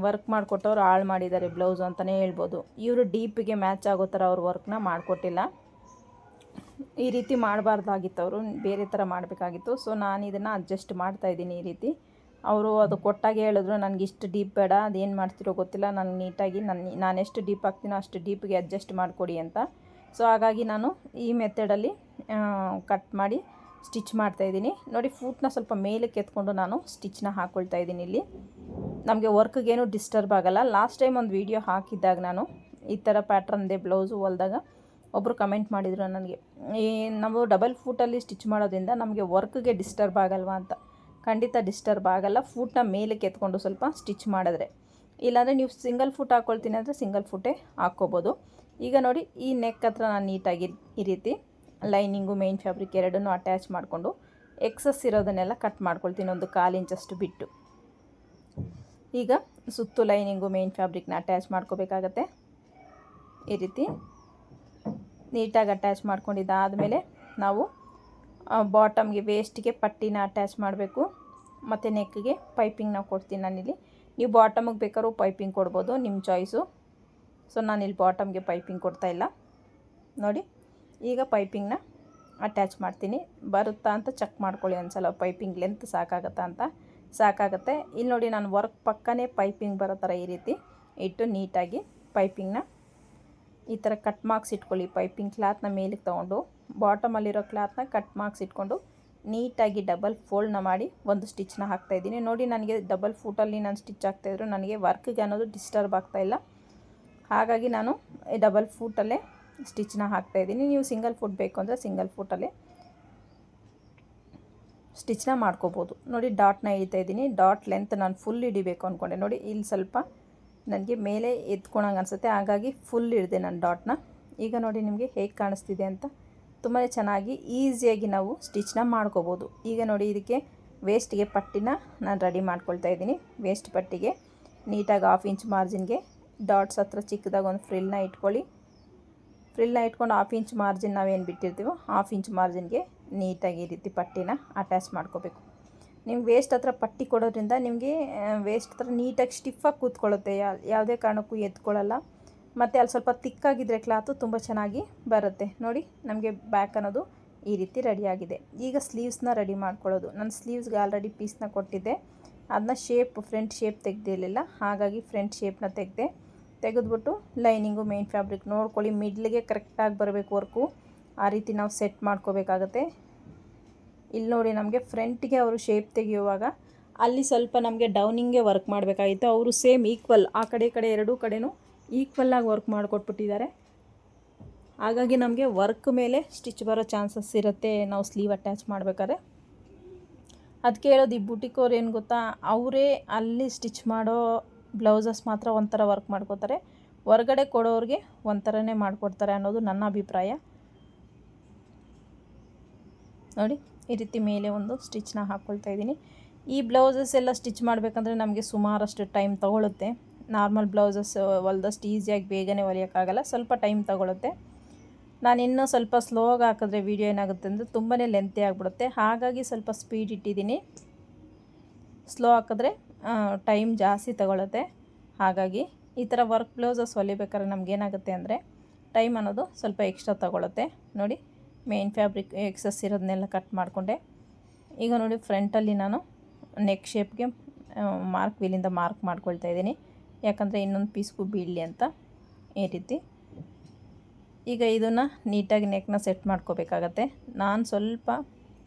ವರ್ಕ್ ಮಾಡಿಕೊಟ್ಟವ್ರು ಹಾಳು ಮಾಡಿದ್ದಾರೆ ಬ್ಲೌಸು ಅಂತಲೇ ಹೇಳ್ಬೋದು. ಇವರು ಡೀಪಿಗೆ ಮ್ಯಾಚ್ ಆಗೋ ಥರ ಅವ್ರು ವರ್ಕ್ನ ಮಾಡಿಕೊಟ್ಟಿಲ್ಲ. ಈ ರೀತಿ ಮಾಡಬಾರ್ದಾಗಿತ್ತು, ಅವರು ಬೇರೆ ಥರ ಮಾಡಬೇಕಾಗಿತ್ತು. ಸೊ ನಾನು ಇದನ್ನು ಅಡ್ಜಸ್ಟ್ ಮಾಡ್ತಾಯಿದ್ದೀನಿ ಈ ರೀತಿ. ಅವರು ಅದು ಕೊಟ್ಟಾಗೆ ಹೇಳಿದ್ರು, ನನಗೆ ಇಷ್ಟು ಡೀಪ್ ಬೇಡ, ಅದೇನು ಮಾಡ್ತಿರೋ ಗೊತ್ತಿಲ್ಲ, ನನಗೆ ನೀಟಾಗಿ ನಾನು ಎಷ್ಟು ಡೀಪ್ ಹಾಕ್ತೀನೋ ಅಷ್ಟು ಡೀಪಿಗೆ ಅಡ್ಜಸ್ಟ್ ಮಾಡಿಕೊಡಿ ಅಂತ. ಸೊ ಹಾಗಾಗಿ ನಾನು ಈ ಮೆಥಡಲ್ಲಿ ಕಟ್ ಮಾಡಿ ಸ್ಟಿಚ್ ಮಾಡ್ತಾಯಿದ್ದೀನಿ. ನೋಡಿ, ಫೂಟ್ನ ಸ್ವಲ್ಪ ಮೇಲಕ್ಕೆ ಎತ್ಕೊಂಡು ನಾನು ಸ್ಟಿಚ್ನ ಹಾಕ್ಕೊಳ್ತಾ ಇದ್ದೀನಿ. ಇಲ್ಲಿ ನಮಗೆ ವರ್ಕ್ಗೇನು ಡಿಸ್ಟರ್ಬ್ ಆಗೋಲ್ಲ. ಲಾಸ್ಟ್ ಟೈಮ್ ಒಂದು ವಿಡಿಯೋ ಹಾಕಿದ್ದಾಗ ನಾನು ಈ ಥರ ಪ್ಯಾಟ್ರನ್ದೇ ಬ್ಲೌಸು ಹೊಲಿದಾಗ ಒಬ್ಬರು ಕಮೆಂಟ್ ಮಾಡಿದರು ನನಗೆ, ನಾವು ಡಬಲ್ ಫೂಟಲ್ಲಿ ಸ್ಟಿಚ್ ಮಾಡೋದ್ರಿಂದ ನಮಗೆ ವರ್ಕ್ಗೆ ಡಿಸ್ಟರ್ಬ್ ಆಗಲ್ವಾ ಅಂತ. ಖಂಡಿತ ಡಿಸ್ಟರ್ಬ್ ಆಗಲ್ಲ, ಫೂಟ್ನ ಮೇಲಕ್ಕೆ ಎತ್ಕೊಂಡು ಸ್ವಲ್ಪ ಸ್ಟಿಚ್ ಮಾಡಿದ್ರೆ. ಇಲ್ಲಾಂದರೆ ನೀವು ಸಿಂಗಲ್ ಫೂಟ್ ಹಾಕ್ಕೊಳ್ತೀನಿ ಅಂದರೆ ಸಿಂಗಲ್ ಫೂಟೇ ಹಾಕ್ಕೋಬೋದು. ಈಗ ನೋಡಿ, ಈ ನೆಕ್ ಹತ್ರ ನಾನು ನೀಟಾಗಿ ಈ ರೀತಿ ಲೈನಿಂಗು ಮೇನ್ ಫ್ಯಾಬ್ರಿಕ್ ಎರಡನ್ನೂ ಅಟ್ಯಾಚ್ ಮಾಡಿಕೊಂಡು ಎಕ್ಸಸ್ ಇರೋದನ್ನೆಲ್ಲ ಕಟ್ ಮಾಡ್ಕೊಳ್ತೀನಿ 1/4 ಇಂಚಷ್ಟು ಬಿಟ್ಟು. ಈಗ ಸುತ್ತು ಲೈನಿಂಗು ಮೇನ್ ಫ್ಯಾಬ್ರಿಕ್ನ ಅಟ್ಯಾಚ್ ಮಾಡ್ಕೋಬೇಕಾಗತ್ತೆ. ಈ ರೀತಿ ನೀಟಾಗಿ ಅಟ್ಯಾಚ್ ಮಾಡ್ಕೊಂಡಿದ್ದಾದಮೇಲೆ ನಾವು ಬಾಟಮ್ಗೆ ವೇಸ್ಟಿಗೆ ಪಟ್ಟಿನ ಅಟ್ಯಾಚ್ ಮಾಡಬೇಕು. ಮತ್ತು ನೆಕ್ಗೆ ಪೈಪಿಂಗ್ನ ಕೊಡ್ತೀನಿ ನಾನಿಲ್ಲಿ. ನೀವು ಬಾಟಮಿಗೆ ಬೇಕಾದ್ರೂ ಪೈಪಿಂಗ್ ಕೊಡ್ಬೋದು, ನಿಮ್ಮ ಚಾಯ್ಸು. ಸೊ ನಾನಿಲ್ಲಿ ಬಾಟಮ್ಗೆ ಪೈಪಿಂಗ್ ಕೊಡ್ತಾಯಿಲ್ಲ. ನೋಡಿ, ಈಗ ಪೈಪಿಂಗ್ನ ಅಟ್ಯಾಚ್ ಮಾಡ್ತೀನಿ. ಬರುತ್ತಾ ಅಂತ ಚೆಕ್ ಮಾಡ್ಕೊಳ್ಳಿ ಒಂದ್ಸಲ, ಪೈಪಿಂಗ್ ಲೆಂತ್ ಸಾಕಾಗತ್ತಾ ಅಂತ. ಸಾಕಾಗುತ್ತೆ. ಇಲ್ಲಿ ನೋಡಿ, ನಾನು ವರ್ಕ್ ಪಕ್ಕನೇ ಪೈಪಿಂಗ್ ಬರೋ ಥರ ಈ ರೀತಿ ಇಟ್ಟು ನೀಟಾಗಿ ಪೈಪಿಂಗ್ನ ಈ ಥರ ಕಟ್ ಮಾರ್ಕ್ಸ್ ಇಟ್ಕೊಳ್ಳಿ. ಪೈಪಿಂಗ್ ಕ್ಲಾತ್ನ ಮೇಲಿಗೆ ತೊಗೊಂಡು ಬಾಟಮಲ್ಲಿರೋ ಕ್ಲಾತ್ನ ಕಟ್ ಮಾರ್ಕ್ಸ್ ಇಟ್ಕೊಂಡು ನೀಟಾಗಿ ಡಬಲ್ ಫೋಲ್ಡ್ನ ಮಾಡಿ ಒಂದು ಸ್ಟಿಚ್ನ ಹಾಕ್ತಾಯಿದ್ದೀನಿ. ನೋಡಿ, ನನಗೆ ಡಬಲ್ ಫೂಟಲ್ಲಿ ನಾನು ಸ್ಟಿಚ್ ಹಾಕ್ತಾಯಿದ್ರು ನನಗೆ ವರ್ಕ್ಗೆ ಅನ್ನೋದು ಡಿಸ್ಟರ್ಬ್ ಆಗ್ತಾಯಿಲ್ಲ. ಹಾಗಾಗಿ ನಾನು ಡಬಲ್ ಫೂಟಲ್ಲೇ ಸ್ಟಿಚ್ನ ಹಾಕ್ತಾಯಿದ್ದೀನಿ. ನೀವು ಸಿಂಗಲ್ ಫೂಟ್ ಬೇಕು ಅಂದರೆ ಸಿಂಗಲ್ ಫೂಟಲ್ಲೇ ಸ್ಟಿಚ್ನ ಮಾಡ್ಕೋಬೋದು. ನೋಡಿ, ಡಾಟ್ನ ಹಿಡಿತಾಯಿದ್ದೀನಿ. ಡಾಟ್ ಲೆಂತ್ ನಾನು ಫುಲ್ ಹಿಡಿಬೇಕು ಅಂದ್ಕೊಂಡೆ. ನೋಡಿ, ಇಲ್ಲಿ ಸ್ವಲ್ಪ ನನಗೆ ಮೇಲೆ ಎತ್ಕೊಳಂಗೆ ಅನಿಸುತ್ತೆ, ಹಾಗಾಗಿ ಫುಲ್ ಹಿಡಿದೆ ನಾನು ಡಾಟ್ನ. ಈಗ ನೋಡಿ ನಿಮಗೆ ಹೇಗೆ ಕಾಣಿಸ್ತಿದೆ ಅಂತ. ತುಂಬಾ ಚೆನ್ನಾಗಿ ಈಸಿಯಾಗಿ ನಾವು ಸ್ಟಿಚ್ನ ಮಾಡ್ಕೋಬೋದು. ಈಗ ನೋಡಿ, ಇದಕ್ಕೆ ವೇಸ್ಟ್ಗೆ ಪಟ್ಟಿನ ನಾನು ರೆಡಿ ಮಾಡ್ಕೊಳ್ತಾ ಇದ್ದೀನಿ. ವೇಸ್ಟ್ ಪಟ್ಟಿಗೆ ನೀಟಾಗಿ 1/2 ಇಂಚ್ ಮಾರ್ಜಿನ್ಗೆ ಡಾಟ್ಸ್ ಹತ್ರ ಚಿಕ್ಕದಾಗಿ ಒಂದು ಫ್ರಿಲ್ನ ಇಟ್ಕೊಳ್ಳಿ. ಫ್ರಿಲ್ನ ಇಟ್ಕೊಂಡು 1/2 ಇಂಚ್ ಮಾರ್ಜಿನ್ ನಾವೇನು ಬಿಟ್ಟಿರ್ತೀವೋ 1/2 ಇಂಚ್ ಮಾರ್ಜಿನ್ಗೆ ನೀಟಾಗಿ ಈ ರೀತಿ ಪಟ್ಟಿನ ಅಟ್ಯಾಚ್ ಮಾಡ್ಕೋಬೇಕು. ನಿಮ್ಗೆ ವೇಸ್ಟ್ ಹತ್ರ ಪಟ್ಟಿ ಕೊಡೋದ್ರಿಂದ ನಿಮಗೆ ವೇಸ್ಟ್ ಹತ್ರ ನೀಟಾಗಿ ಸ್ಟಿಫಾಗಿ ಕೂತ್ಕೊಳ್ಳುತ್ತೆ, ಯಾವುದೇ ಕಾರಣಕ್ಕೂ ಎತ್ಕೊಳ್ಳಲ್ಲ. ಮತ್ತು ಅಲ್ಲಿ ಸ್ವಲ್ಪ ತಿಕ್ಕಾಗಿದ್ದರೆ ಕ್ಲಾತು ತುಂಬ ಚೆನ್ನಾಗಿ ಬರುತ್ತೆ. ನೋಡಿ, ನಮಗೆ ಬ್ಯಾಕ್ ಅನ್ನೋದು ಈ ರೀತಿ ರೆಡಿಯಾಗಿದೆ. ಈಗ ಸ್ಲೀವ್ಸ್ನ ರೆಡಿ ಮಾಡ್ಕೊಳ್ಳೋದು. ನಾನು ಸ್ಲೀವ್ಸ್ಗೆ ಆಲ್ರೆಡಿ ಪೀಸ್ನ ಕೊಟ್ಟಿದ್ದೆ, ಅದನ್ನ ಫ್ರಂಟ್ ಶೇಪ್ ತೆಗೆದಿರಲಿಲ್ಲ, ಹಾಗಾಗಿ ಫ್ರಂಟ್ ಶೇಪ್ನ ತೆಗೆದ್ಬಿಟ್ಟು ಲೈನಿಂಗು ಮೇನ್ ಫ್ಯಾಬ್ರಿಕ್ ನೋಡ್ಕೊಳ್ಳಿ, ಮಿಡ್ಲಿಗೆ ಕರೆಕ್ಟಾಗಿ ಬರಬೇಕು ವರ್ಕು. ಆ ರೀತಿ ನಾವು ಸೆಟ್ ಮಾಡ್ಕೋಬೇಕಾಗತ್ತೆ. ಇಲ್ಲಿ ನೋಡಿ, ನಮಗೆ ಫ್ರಂಟಿಗೆ ಅವರು ಶೇಪ್ ತೆಗೆಯುವಾಗ ಅಲ್ಲಿ ಸ್ವಲ್ಪ ನಮಗೆ ಡೌನಿಂಗ್ಗೆ ವರ್ಕ್ ಮಾಡಬೇಕಾಗಿತ್ತು. ಅವರು ಸೇಮ್ ಈಕ್ವಲ್ ಆ ಕಡೆ ಈ ಕಡೆ ಎರಡೂ ಕಡೆನೂ ಈಕ್ವಲ್ಲಾಗಿ ವರ್ಕ್ ಮಾಡಿಕೊಟ್ಬಿಟ್ಟಿದ್ದಾರೆ. ಹಾಗಾಗಿ ನಮಗೆ ವರ್ಕ್ ಮೇಲೆ ಸ್ಟಿಚ್ ಬರೋ ಚಾನ್ಸಸ್ ಇರುತ್ತೆ ನಾವು ಸ್ಲೀವ್ ಅಟ್ಯಾಚ್ ಮಾಡಬೇಕಾದ್ರೆ. ಅದಕ್ಕೆ ಹೇಳೋದು, ಈ ಬುಟಿಕೋರು ಏನು ಗೊತ್ತಾ, ಅವರೇ ಅಲ್ಲಿ ಸ್ಟಿಚ್ ಮಾಡೋ ಬ್ಲೌಸಸ್ ಮಾತ್ರ ಒಂಥರ ವರ್ಕ್ ಮಾಡ್ಕೋತಾರೆ, ಹೊರಗಡೆ ಕೊಡೋರಿಗೆ ಒಂಥರನೇ ಮಾಡಿಕೊಡ್ತಾರೆ ಅನ್ನೋದು ನನ್ನ ಅಭಿಪ್ರಾಯ. ನೋಡಿ, ಈ ರೀತಿ ಮೇಲೆ ಒಂದು ಸ್ಟಿಚ್ನ ಹಾಕ್ಕೊಳ್ತಾ ಇದ್ದೀನಿ. ಈ ಬ್ಲೌಸಸ್ ಎಲ್ಲ ಸ್ಟಿಚ್ ಮಾಡಬೇಕಂದ್ರೆ ನಮಗೆ ಸುಮಾರಷ್ಟು ಟೈಮ್ ತೊಗೊಳುತ್ತೆ. ನಾರ್ಮಲ್ ಬ್ಲೌಸಸ್ ಹೊಲ್ದಷ್ಟು ಈಸಿಯಾಗಿ ಬೇಗನೆ ಹೊಲಿಯೋಕ್ಕಾಗಲ್ಲ, ಸ್ವಲ್ಪ ಟೈಮ್ ತೊಗೊಳುತ್ತೆ. ನಾನು ಇನ್ನೂ ಸ್ವಲ್ಪ ಸ್ಲೋಗಿ ಹಾಕಿದ್ರೆ ವೀಡಿಯೋ ಏನಾಗುತ್ತೆ ಅಂದರೆ ತುಂಬಾ ಲೆಂತಿ ಆಗಿಬಿಡುತ್ತೆ. ಹಾಗಾಗಿ ಸ್ವಲ್ಪ ಸ್ಪೀಡ್ ಇಟ್ಟಿದ್ದೀನಿ. ಸ್ಲೋ ಹಾಕಿದ್ರೆ ಟೈಮ್ ಜಾಸ್ತಿ ತಗೊಳುತ್ತೆ. ಹಾಗಾಗಿ ಈ ಥರ ವರ್ಕ್ ಬ್ಲೌಸಸ್ ಹೊಲಿಬೇಕಾದ್ರೆ ನಮಗೇನಾಗುತ್ತೆ ಅಂದರೆ ಟೈಮ್ ಅನ್ನೋದು ಸ್ವಲ್ಪ ಎಕ್ಸ್ಟ್ರಾ ತಗೊಳುತ್ತೆ. ನೋಡಿ, ಮೇನ್ ಫ್ಯಾಬ್ರಿಕ್ ಎಕ್ಸಸ್ ಇರೋದನ್ನೆಲ್ಲ ಕಟ್ ಮಾಡಿಕೊಂಡೆ. ಈಗ ನೋಡಿ ಫ್ರಂಟಲ್ಲಿ ನಾನು ನೆಕ್ ಶೇಪ್ಗೆ ವೀಲಿಂದ ಮಾರ್ಕ್ ಮಾಡ್ಕೊಳ್ತಾ ಇದ್ದೀನಿ, ಯಾಕಂದರೆ ಇನ್ನೊಂದು ಪೀಸ್ಗೂ ಬೀಳಲಿ ಅಂತ. ಈ ರೀತಿ ಈಗ ಇದನ್ನು ನೀಟಾಗಿ ನೆಕ್ನ ಸೆಟ್ ಮಾಡ್ಕೋಬೇಕಾಗತ್ತೆ. ನಾನು ಸ್ವಲ್ಪ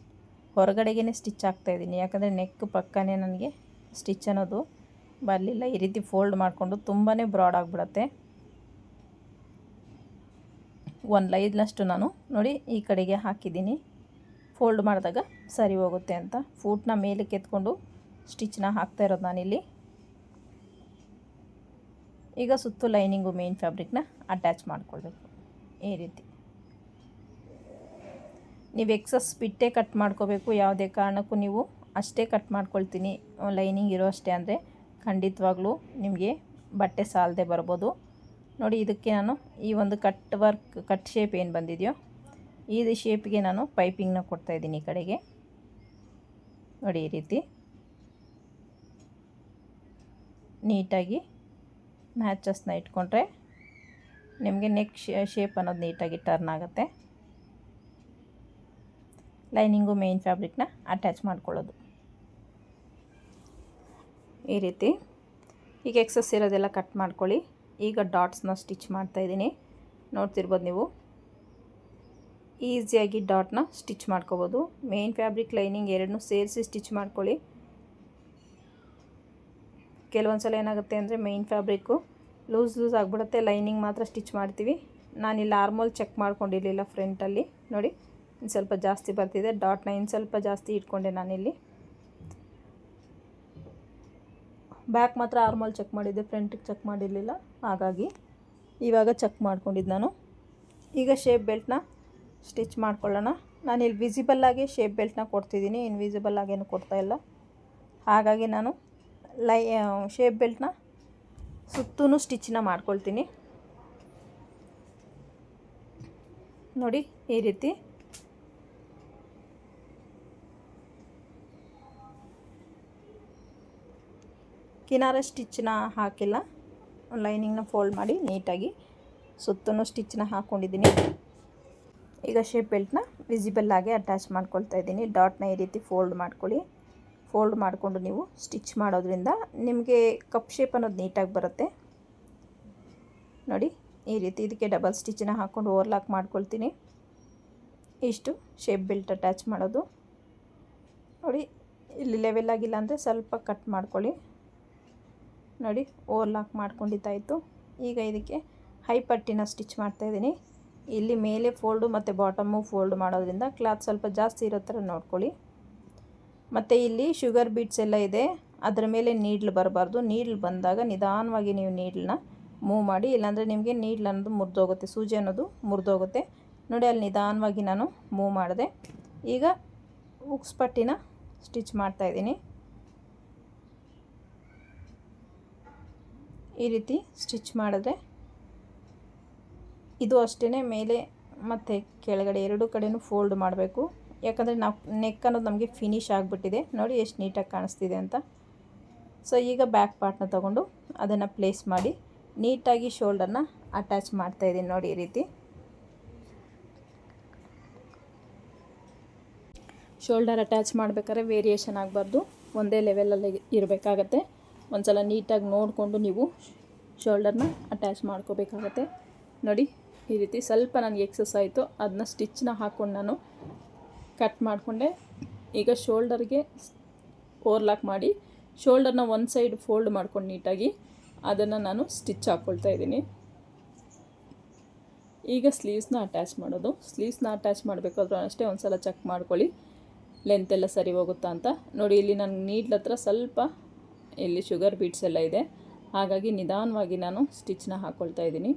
ಹೊರಗಡೆಗೇ ಸ್ಟಿಚ್ ಹಾಕ್ತಾಯಿದ್ದೀನಿ, ಯಾಕಂದರೆ ನೆಕ್ ಪಕ್ಕನೇ ನನಗೆ ಸ್ಟಿಚ್ ಅನ್ನೋದು ಬರಲಿಲ್ಲ. ಈ ರೀತಿ ಫೋಲ್ಡ್ ಮಾಡಿಕೊಂಡು ತುಂಬಾ ಬ್ರಾಡ್ ಆಗಿಬಿಡತ್ತೆ. ಒಂದು ಲೈನ್ನಷ್ಟು ನಾನು ನೋಡಿ ಈ ಕಡೆಗೆ ಹಾಕಿದ್ದೀನಿ, ಫೋಲ್ಡ್ ಮಾಡಿದಾಗ ಸರಿ ಹೋಗುತ್ತೆ ಅಂತ. ಫೂಟ್ನ ಮೇಲಕ್ಕೆ ಎತ್ಕೊಂಡು ಸ್ಟಿಚ್ನ ಹಾಕ್ತಾ ಇರೋದು ನಾನಿಲ್ಲಿ. ಈಗ ಸುತ್ತು ಲೈನಿಂಗು ಮೇನ್ ಫ್ಯಾಬ್ರಿಕ್ನ ಅಟ್ಯಾಚ್ ಮಾಡ್ಕೊಳ್ಬೇಕು. ಈ ರೀತಿ ನೀವು ಎಕ್ಸಸ್ ಬಿಟ್ಟೇ ಕಟ್ ಮಾಡ್ಕೋಬೇಕು, ಯಾವುದೇ ಕಾರಣಕ್ಕೂ ನೀವು ಅಷ್ಟೇ ಕಟ್ ಮಾಡ್ಕೊಳ್ತೀನಿ ಲೈನಿಂಗ್ ಇರೋ ಅಷ್ಟೇ ಅಂದರೆ ಖಂಡಿತವಾಗ್ಲೂ ನಿಮಗೆ ಬಟ್ಟೆ ಸಾಲದೆ ಬರ್ಬೋದು. ನೋಡಿ ಇದಕ್ಕೆ ನಾನು ಈ ಒಂದು ಕಟ್ ಶೇಪ್ ಏನು ಬಂದಿದೆಯೋ ಈ ಶೇಪ್ಗೆ ನಾನು ಪೈಪಿಂಗ್ನ ಕೊಡ್ತಾಯಿದ್ದೀನಿ ಈ ಕಡೆಗೆ. ನೋಡಿ ಈ ರೀತಿ ನೀಟಾಗಿ ಮ್ಯಾಚಸ್ನ ಇಟ್ಕೊಂಡ್ರೆ ನಿಮಗೆ ನೆಕ್ ಶೇಪ್ ಅನ್ನೋದು ನೀಟಾಗಿ ಟರ್ನ್ ಆಗುತ್ತೆ. ಲೈನಿಂಗು ಮೇನ್ ಫ್ಯಾಬ್ರಿಕ್ನ ಅಟ್ಯಾಚ್ ಮಾಡ್ಕೊಳ್ಳೋದು ಈ ರೀತಿ. ಈಗ ಎಕ್ಸಸ್ ಇರೋದೆಲ್ಲ ಕಟ್ ಮಾಡ್ಕೊಳ್ಳಿ. ಈಗ ಡಾಟ್ಸ್ನ ಸ್ಟಿಚ್ ಮಾಡ್ತಾಯಿದ್ದೀನಿ, ನೋಡ್ತಿರ್ಬೋದು ನೀವು. ಈಸಿಯಾಗಿ ಡಾಟ್ನ ಸ್ಟಿಚ್ ಮಾಡ್ಕೋಬೋದು. ಮೇನ್ ಫ್ಯಾಬ್ರಿಕ್ ಲೈನಿಂಗ್ ಎರಡನ್ನೂ ಸೇರಿಸಿ ಸ್ಟಿಚ್ ಮಾಡ್ಕೊಳ್ಳಿ. ಕೆಲವೊಂದು ಸಲ ಏನಾಗುತ್ತೆ ಅಂದರೆ ಮೇನ್ ಫ್ಯಾಬ್ರಿಕ್ಕು ಲೂಸ್ ಆಗಿಬಿಡುತ್ತೆ, ಲೈನಿಂಗ್ ಮಾತ್ರ ಸ್ಟಿಚ್ ಮಾಡ್ತೀವಿ. ನಾನಿಲ್ಲಿ ಆರ್ಮೋಲ್ ಚೆಕ್ ಮಾಡ್ಕೊಂಡಿರಲಿಲ್ಲ ಫ್ರಂಟಲ್ಲಿ, ನೋಡಿ ಇನ್ನು ಸ್ವಲ್ಪ ಜಾಸ್ತಿ ಬರ್ತಿದೆ. ಡಾಟ್ನ ಇನ್ನು ಸ್ವಲ್ಪ ಜಾಸ್ತಿ ಇಟ್ಕೊಂಡೆ ನಾನಿಲ್ಲಿ. ಬ್ಯಾಕ್ ಮಾತ್ರ ಆರ್ಮೋಲ್ ಚೆಕ್ ಮಾಡಿದ್ದೆ, ಫ್ರಂಟಿಗೆ ಚೆಕ್ ಮಾಡಿರಲಿಲ್ಲ, ಹಾಗಾಗಿ ಇವಾಗ ಚೆಕ್ ಮಾಡ್ಕೊಂಡಿದ್ದು ನಾನು. ಈಗ ಶೇಪ್ ಬೆಲ್ಟ್ನ ಸ್ಟಿಚ್ ಮಾಡ್ಕೊಳ್ಳೋಣ. ನಾನಿಲ್ಲಿ ವಿಸಿಬಲ್ಲಾಗಿ ಶೇಪ್ ಬೆಲ್ಟ್ನ ಕೊಡ್ತಿದ್ದೀನಿ, ಇನ್ವಿಸಿಬಲ್ ಆಗೇನು ಕೊಡ್ತಾಯಿಲ್ಲ. ಹಾಗಾಗಿ ನಾನು ಶೇಪ್ ಬೆಲ್ಟ್ನ ಸುತ್ತೂ ಸ್ಟಿಚ್ನ ಮಾಡ್ಕೊಳ್ತೀನಿ. ನೋಡಿ ಈ ರೀತಿ ಕಿನಾರ ಸ್ಟಿಚ್ನ ಹಾಕಿಲ್ಲ, ಲೈನಿಂಗ್ನ ಫೋಲ್ಡ್ ಮಾಡಿ ನೀಟಾಗಿ ಸುತ್ತೂ ಸ್ಟಿಚ್ನ ಹಾಕ್ಕೊಂಡಿದ್ದೀನಿ. ಈಗ ಶೇಪ್ ಬೆಲ್ಟ್ನ ವಿಸಿಬಲ್ಲಾಗಿ ಅಟ್ಯಾಚ್ ಮಾಡ್ಕೊಳ್ತಾ ಇದ್ದೀನಿ. ಡಾಟ್ನ ಈ ರೀತಿ ಫೋಲ್ಡ್ ಮಾಡ್ಕೊಳ್ಳಿ. ಫೋಲ್ಡ್ ಮಾಡಿಕೊಂಡು ನೀವು ಸ್ಟಿಚ್ ಮಾಡೋದ್ರಿಂದ ನಿಮಗೆ ಕಪ್ ಶೇಪ್ ಅನ್ನೋದು ನೀಟಾಗಿ ಬರುತ್ತೆ. ನೋಡಿ ಈ ರೀತಿ ಇದಕ್ಕೆ ಡಬಲ್ ಸ್ಟಿಚ್ನ ಹಾಕ್ಕೊಂಡು ಓವರ್ಲಾಕ್ ಮಾಡ್ಕೊಳ್ತೀನಿ. ಇಷ್ಟು ಶೇಪ್ ಬೆಲ್ಟ್ ಅಟ್ಯಾಚ್ ಮಾಡೋದು. ನೋಡಿ ಇಲ್ಲಿ ಲೆವೆಲ್ ಆಗಿಲ್ಲ ಅಂದರೆ ಸ್ವಲ್ಪ ಕಟ್ ಮಾಡ್ಕೊಳ್ಳಿ. ನೋಡಿ ಓವರ್ಲಾಕ್ ಮಾಡ್ಕೊಂಡಿದ್ದಾಯಿತು. ಈಗ ಇದಕ್ಕೆ ಹೈ ಪಟ್ಟಿನ ಸ್ಟಿಚ್ ಮಾಡ್ತಾಯಿದ್ದೀನಿ. ಇಲ್ಲಿ ಮೇಲೆ ಫೋಲ್ಡು ಮತ್ತು ಬಾಟಮು ಫೋಲ್ಡ್ ಮಾಡೋದ್ರಿಂದ ಕ್ಲಾತ್ ಸ್ವಲ್ಪ ಜಾಸ್ತಿ ಇರೋ ಥರ ನೋಡ್ಕೊಳ್ಳಿ. ಮತ್ತು ಇಲ್ಲಿ ಶುಗರ್ ಬೀಟ್ಸ್ ಎಲ್ಲ ಇದೆ, ಅದರ ಮೇಲೆ ನೀಡ್ಲ್ ಬರಬಾರ್ದು. ನೀಡ್ಲ್ ಬಂದಾಗ ನಿಧಾನವಾಗಿ ನೀವು ನೀಡ್ಲನ್ನ ಮೂವ್ ಮಾಡಿ, ಇಲ್ಲಾಂದರೆ ನಿಮಗೆ ನೀಡ್ಲ್ ಅನ್ನೋದು ಮುರಿದೋಗುತ್ತೆ, ಸೂಜಿ ಅನ್ನೋದು ಮುರಿದೋಗುತ್ತೆ. ನೋಡಿ ಅಲ್ಲಿ ನಿಧಾನವಾಗಿ ನಾನು ಮೂವ್ ಮಾಡಿದೆ. ಈಗ ಉಕ್ಸ್ ಪಟ್ಟಿನ ಸ್ಟಿಚ್ ಮಾಡ್ತಾಯಿದ್ದೀನಿ. ಈ ರೀತಿ ಸ್ಟಿಚ್ ಮಾಡಿದ್ರೆ ಇದು ಅಷ್ಟೇ ಮೇಲೆ ಮತ್ತು ಕೆಳಗಡೆ ಎರಡೂ ಕಡೆಯೂ ಫೋಲ್ಡ್ ಮಾಡಬೇಕು. ಯಾಕಂದರೆ ನಾವು ನೆಕ್ ಅನ್ನೋದು ನಮಗೆ ಫಿನಿಶ್ ಆಗಿಬಿಟ್ಟಿದೆ. ನೋಡಿ ಎಷ್ಟು ನೀಟಾಗಿ ಕಾಣಿಸ್ತಿದೆ ಅಂತ. ಸೊ ಈಗ ಬ್ಯಾಕ್ ಪಾರ್ಟ್ನ ತೊಗೊಂಡು ಅದನ್ನು ಪ್ಲೇಸ್ ಮಾಡಿ ನೀಟಾಗಿ ಶೋಲ್ಡರ್ನ ಅಟ್ಯಾಚ್ ಮಾಡ್ತಾಯಿದ್ದೀನಿ. ನೋಡಿ ಈ ರೀತಿ ಶೋಲ್ಡರ್ ಅಟ್ಯಾಚ್ ಮಾಡಬೇಕಾದ್ರೆ ವೇರಿಯೇಷನ್ ಆಗಬಾರ್ದು, ಒಂದೇ ಲೆವೆಲಲ್ಲಿ ಇರಬೇಕಾಗತ್ತೆ. ಒಂದು ಸಲ ನೀಟಾಗಿ ನೋಡಿಕೊಂಡು ನೀವು ಶೋಲ್ಡರ್ನ ಅಟ್ಯಾಚ್ ಮಾಡ್ಕೋಬೇಕಾಗತ್ತೆ. ನೋಡಿ ಈ ರೀತಿ ಸ್ವಲ್ಪ ನನಗೆ ಎಕ್ಸಸ್ ಆಯಿತು, ಅದನ್ನ ಸ್ಟಿಚ್ನ ಹಾಕ್ಕೊಂಡು ನಾನು ಕಟ್ ಮಾಡಿಕೊಂಡೆ. ಈಗ ಶೋಲ್ಡರ್ಗೆ ಓವರ್ಲಾಕ್ ಮಾಡಿ ಶೋಲ್ಡರ್ನ ಒಂದು ಸೈಡ್ ಫೋಲ್ಡ್ ಮಾಡ್ಕೊಂಡು ನೀಟಾಗಿ ಅದನ್ನು ನಾನು ಸ್ಟಿಚ್ ಹಾಕ್ಕೊಳ್ತಾ ಇದ್ದೀನಿ. ಈಗ ಸ್ಲೀವ್ಸ್ನ ಅಟ್ಯಾಚ್ ಮಾಡೋದು. ಸ್ಲೀವ್ಸ್ನ ಅಟ್ಯಾಚ್ ಮಾಡಬೇಕಾದ್ರೂ ಅಷ್ಟೇ ಒಂದು ಸಲ ಚೆಕ್ ಮಾಡ್ಕೊಳ್ಳಿ ಲೆಂತೆಲ್ಲ ಸರಿ ಹೋಗುತ್ತಾ ಅಂತ. ನೋಡಿ ಇಲ್ಲಿ ನನ್ನ ನೀಡ್ಲ್ ಹತ್ರ ಸ್ವಲ್ಪ ಇಲ್ಲಿ ಶುಗರ್ ಬೀಟ್ಸ್ ಎಲ್ಲ ಇದೆ, ಹಾಗಾಗಿ ನಿಧಾನವಾಗಿ ನಾನು ಸ್ಟಿಚ್ನ ಹಾಕ್ಕೊಳ್ತಾ ಇದ್ದೀನಿ.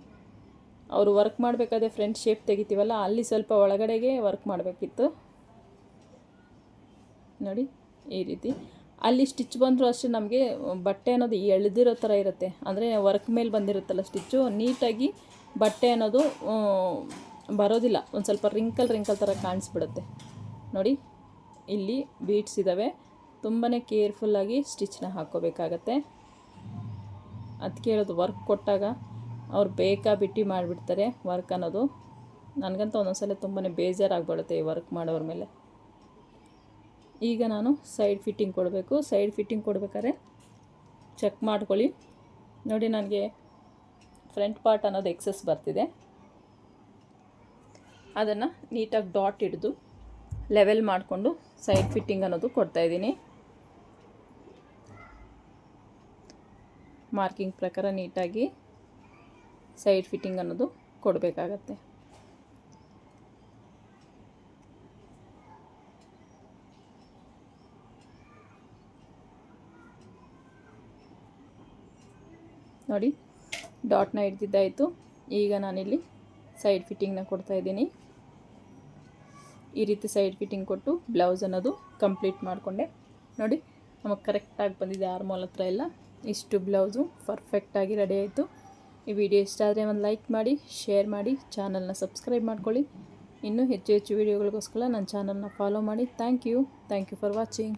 ಅವರು ವರ್ಕ್ ಮಾಡಬೇಕಾದ್ರೆ ಫ್ರಂಟ್ ಶೇಪ್ ತೆಗಿತೀವಲ್ಲ, ಅಲ್ಲಿ ಸ್ವಲ್ಪ ಒಳಗಡೆಗೆ ವರ್ಕ್ ಮಾಡಬೇಕಿತ್ತು. ನೋಡಿ ಈ ರೀತಿ ಅಲ್ಲಿ ಸ್ಟಿಚ್ ಬಂದರೂ ಅಷ್ಟೇ ನಮಗೆ ಬಟ್ಟೆ ಅನ್ನೋದು ಎಳೆದಿರೋ ಥರ ಇರುತ್ತೆ. ಅಂದರೆ ವರ್ಕ್ ಮೇಲೆ ಬಂದಿರುತ್ತಲ್ಲ ಸ್ಟಿಚ್ಚು, ನೀಟಾಗಿ ಬಟ್ಟೆ ಅನ್ನೋದು ಬರೋದಿಲ್ಲ, ಒಂದು ಸ್ವಲ್ಪ ರಿಂಕಲ್ ಥರ ಕಾಣಿಸ್ಬಿಡುತ್ತೆ. ನೋಡಿ ಇಲ್ಲಿ ಬೀಟ್ಸ್ ಇದ್ದಾವೆ, ತುಂಬಾ ಕೇರ್ಫುಲ್ಲಾಗಿ ಸ್ಟಿಚ್ನ ಹಾಕ್ಕೋಬೇಕಾಗತ್ತೆ. ಅದಕ್ಕೆ ಹೇಳೋದು, ವರ್ಕ್ ಕೊಟ್ಟಾಗ ಅವ್ರು ಬೇಕಾಬಿಟ್ಟು ಮಾಡಿಬಿಡ್ತಾರೆ ವರ್ಕ್ ಅನ್ನೋದು. ನನಗಂತೂ ಒಂದೊಂದು ಸಲ ತುಂಬಾ ಬೇಜಾರಾಗ್ಬಿಡುತ್ತೆ ಈ ವರ್ಕ್ ಮಾಡೋರ ಮೇಲೆ. ಈಗ ನಾನು ಸೈಡ್ ಫಿಟ್ಟಿಂಗ್ ಕೊಡಬೇಕು. ಸೈಡ್ ಫಿಟ್ಟಿಂಗ್ ಕೊಡಬೇಕಾದ್ರೆ ಚೆಕ್ ಮಾಡ್ಕೊಳ್ಳಿ. ನೋಡಿ, ನನಗೆ ಫ್ರಂಟ್ ಪಾರ್ಟ್ ಅನ್ನೋದು ಎಕ್ಸಸ್ ಬರ್ತಿದೆ. ಅದನ್ನು ನೀಟಾಗಿ ಡಾಟ್ ಹಿಡಿದು ಲೆವೆಲ್ ಮಾಡಿಕೊಂಡು ಸೈಡ್ ಫಿಟ್ಟಿಂಗ್ ಅನ್ನೋದು ಕೊಡ್ತಾಯಿದ್ದೀನಿ. ಮಾರ್ಕಿಂಗ್ ಪ್ರಕಾರ ನೀಟಾಗಿ ಸೈಡ್ ಫಿಟ್ಟಿಂಗ್ ಅನ್ನೋದು ಕೊಡಬೇಕಾಗತ್ತೆ. ನೋಡಿ, ಡಾಟ್ನ ಹಿಡ್ದಿದ್ದಾಯಿತು. ಈಗ ನಾನಿಲ್ಲಿ ಸೈಡ್ ಫಿಟ್ಟಿಂಗ್ನ ಕೊಡ್ತಾಯಿದ್ದೀನಿ. ಈ ರೀತಿ ಸೈಡ್ ಫಿಟ್ಟಿಂಗ್ ಕೊಟ್ಟು ಬ್ಲೌಸ್ ಅನ್ನೋದು ಕಂಪ್ಲೀಟ್ ಮಾಡಿಕೊಂಡೆ. ನೋಡಿ, ನಮಗೆ ಕರೆಕ್ಟಾಗಿ ಬಂದಿದೆ ಆರ್ಮೋಲ್ ಹತ್ರ ಎಲ್ಲ. ಇಷ್ಟು ಬ್ಲೌಸು ಪರ್ಫೆಕ್ಟಾಗಿ ರೆಡಿ ಆಯಿತು. ಈ ವಿಡಿಯೋ ಇಷ್ಟ ಆದರೆ ಒಂದು ಲೈಕ್ ಮಾಡಿ, ಶೇರ್ ಮಾಡಿ, ಚಾನಲ್ನ ಸಬ್ಸ್ಕ್ರೈಬ್ ಮಾಡ್ಕೊಳ್ಳಿ. ಇನ್ನೂ ಹೆಚ್ಚು ಹೆಚ್ಚು ವೀಡಿಯೋಗಳಿಗೋಸ್ಕರ ನನ್ನ ಚಾನಲ್ನ ಫಾಲೋ ಮಾಡಿ. Thank you for watching.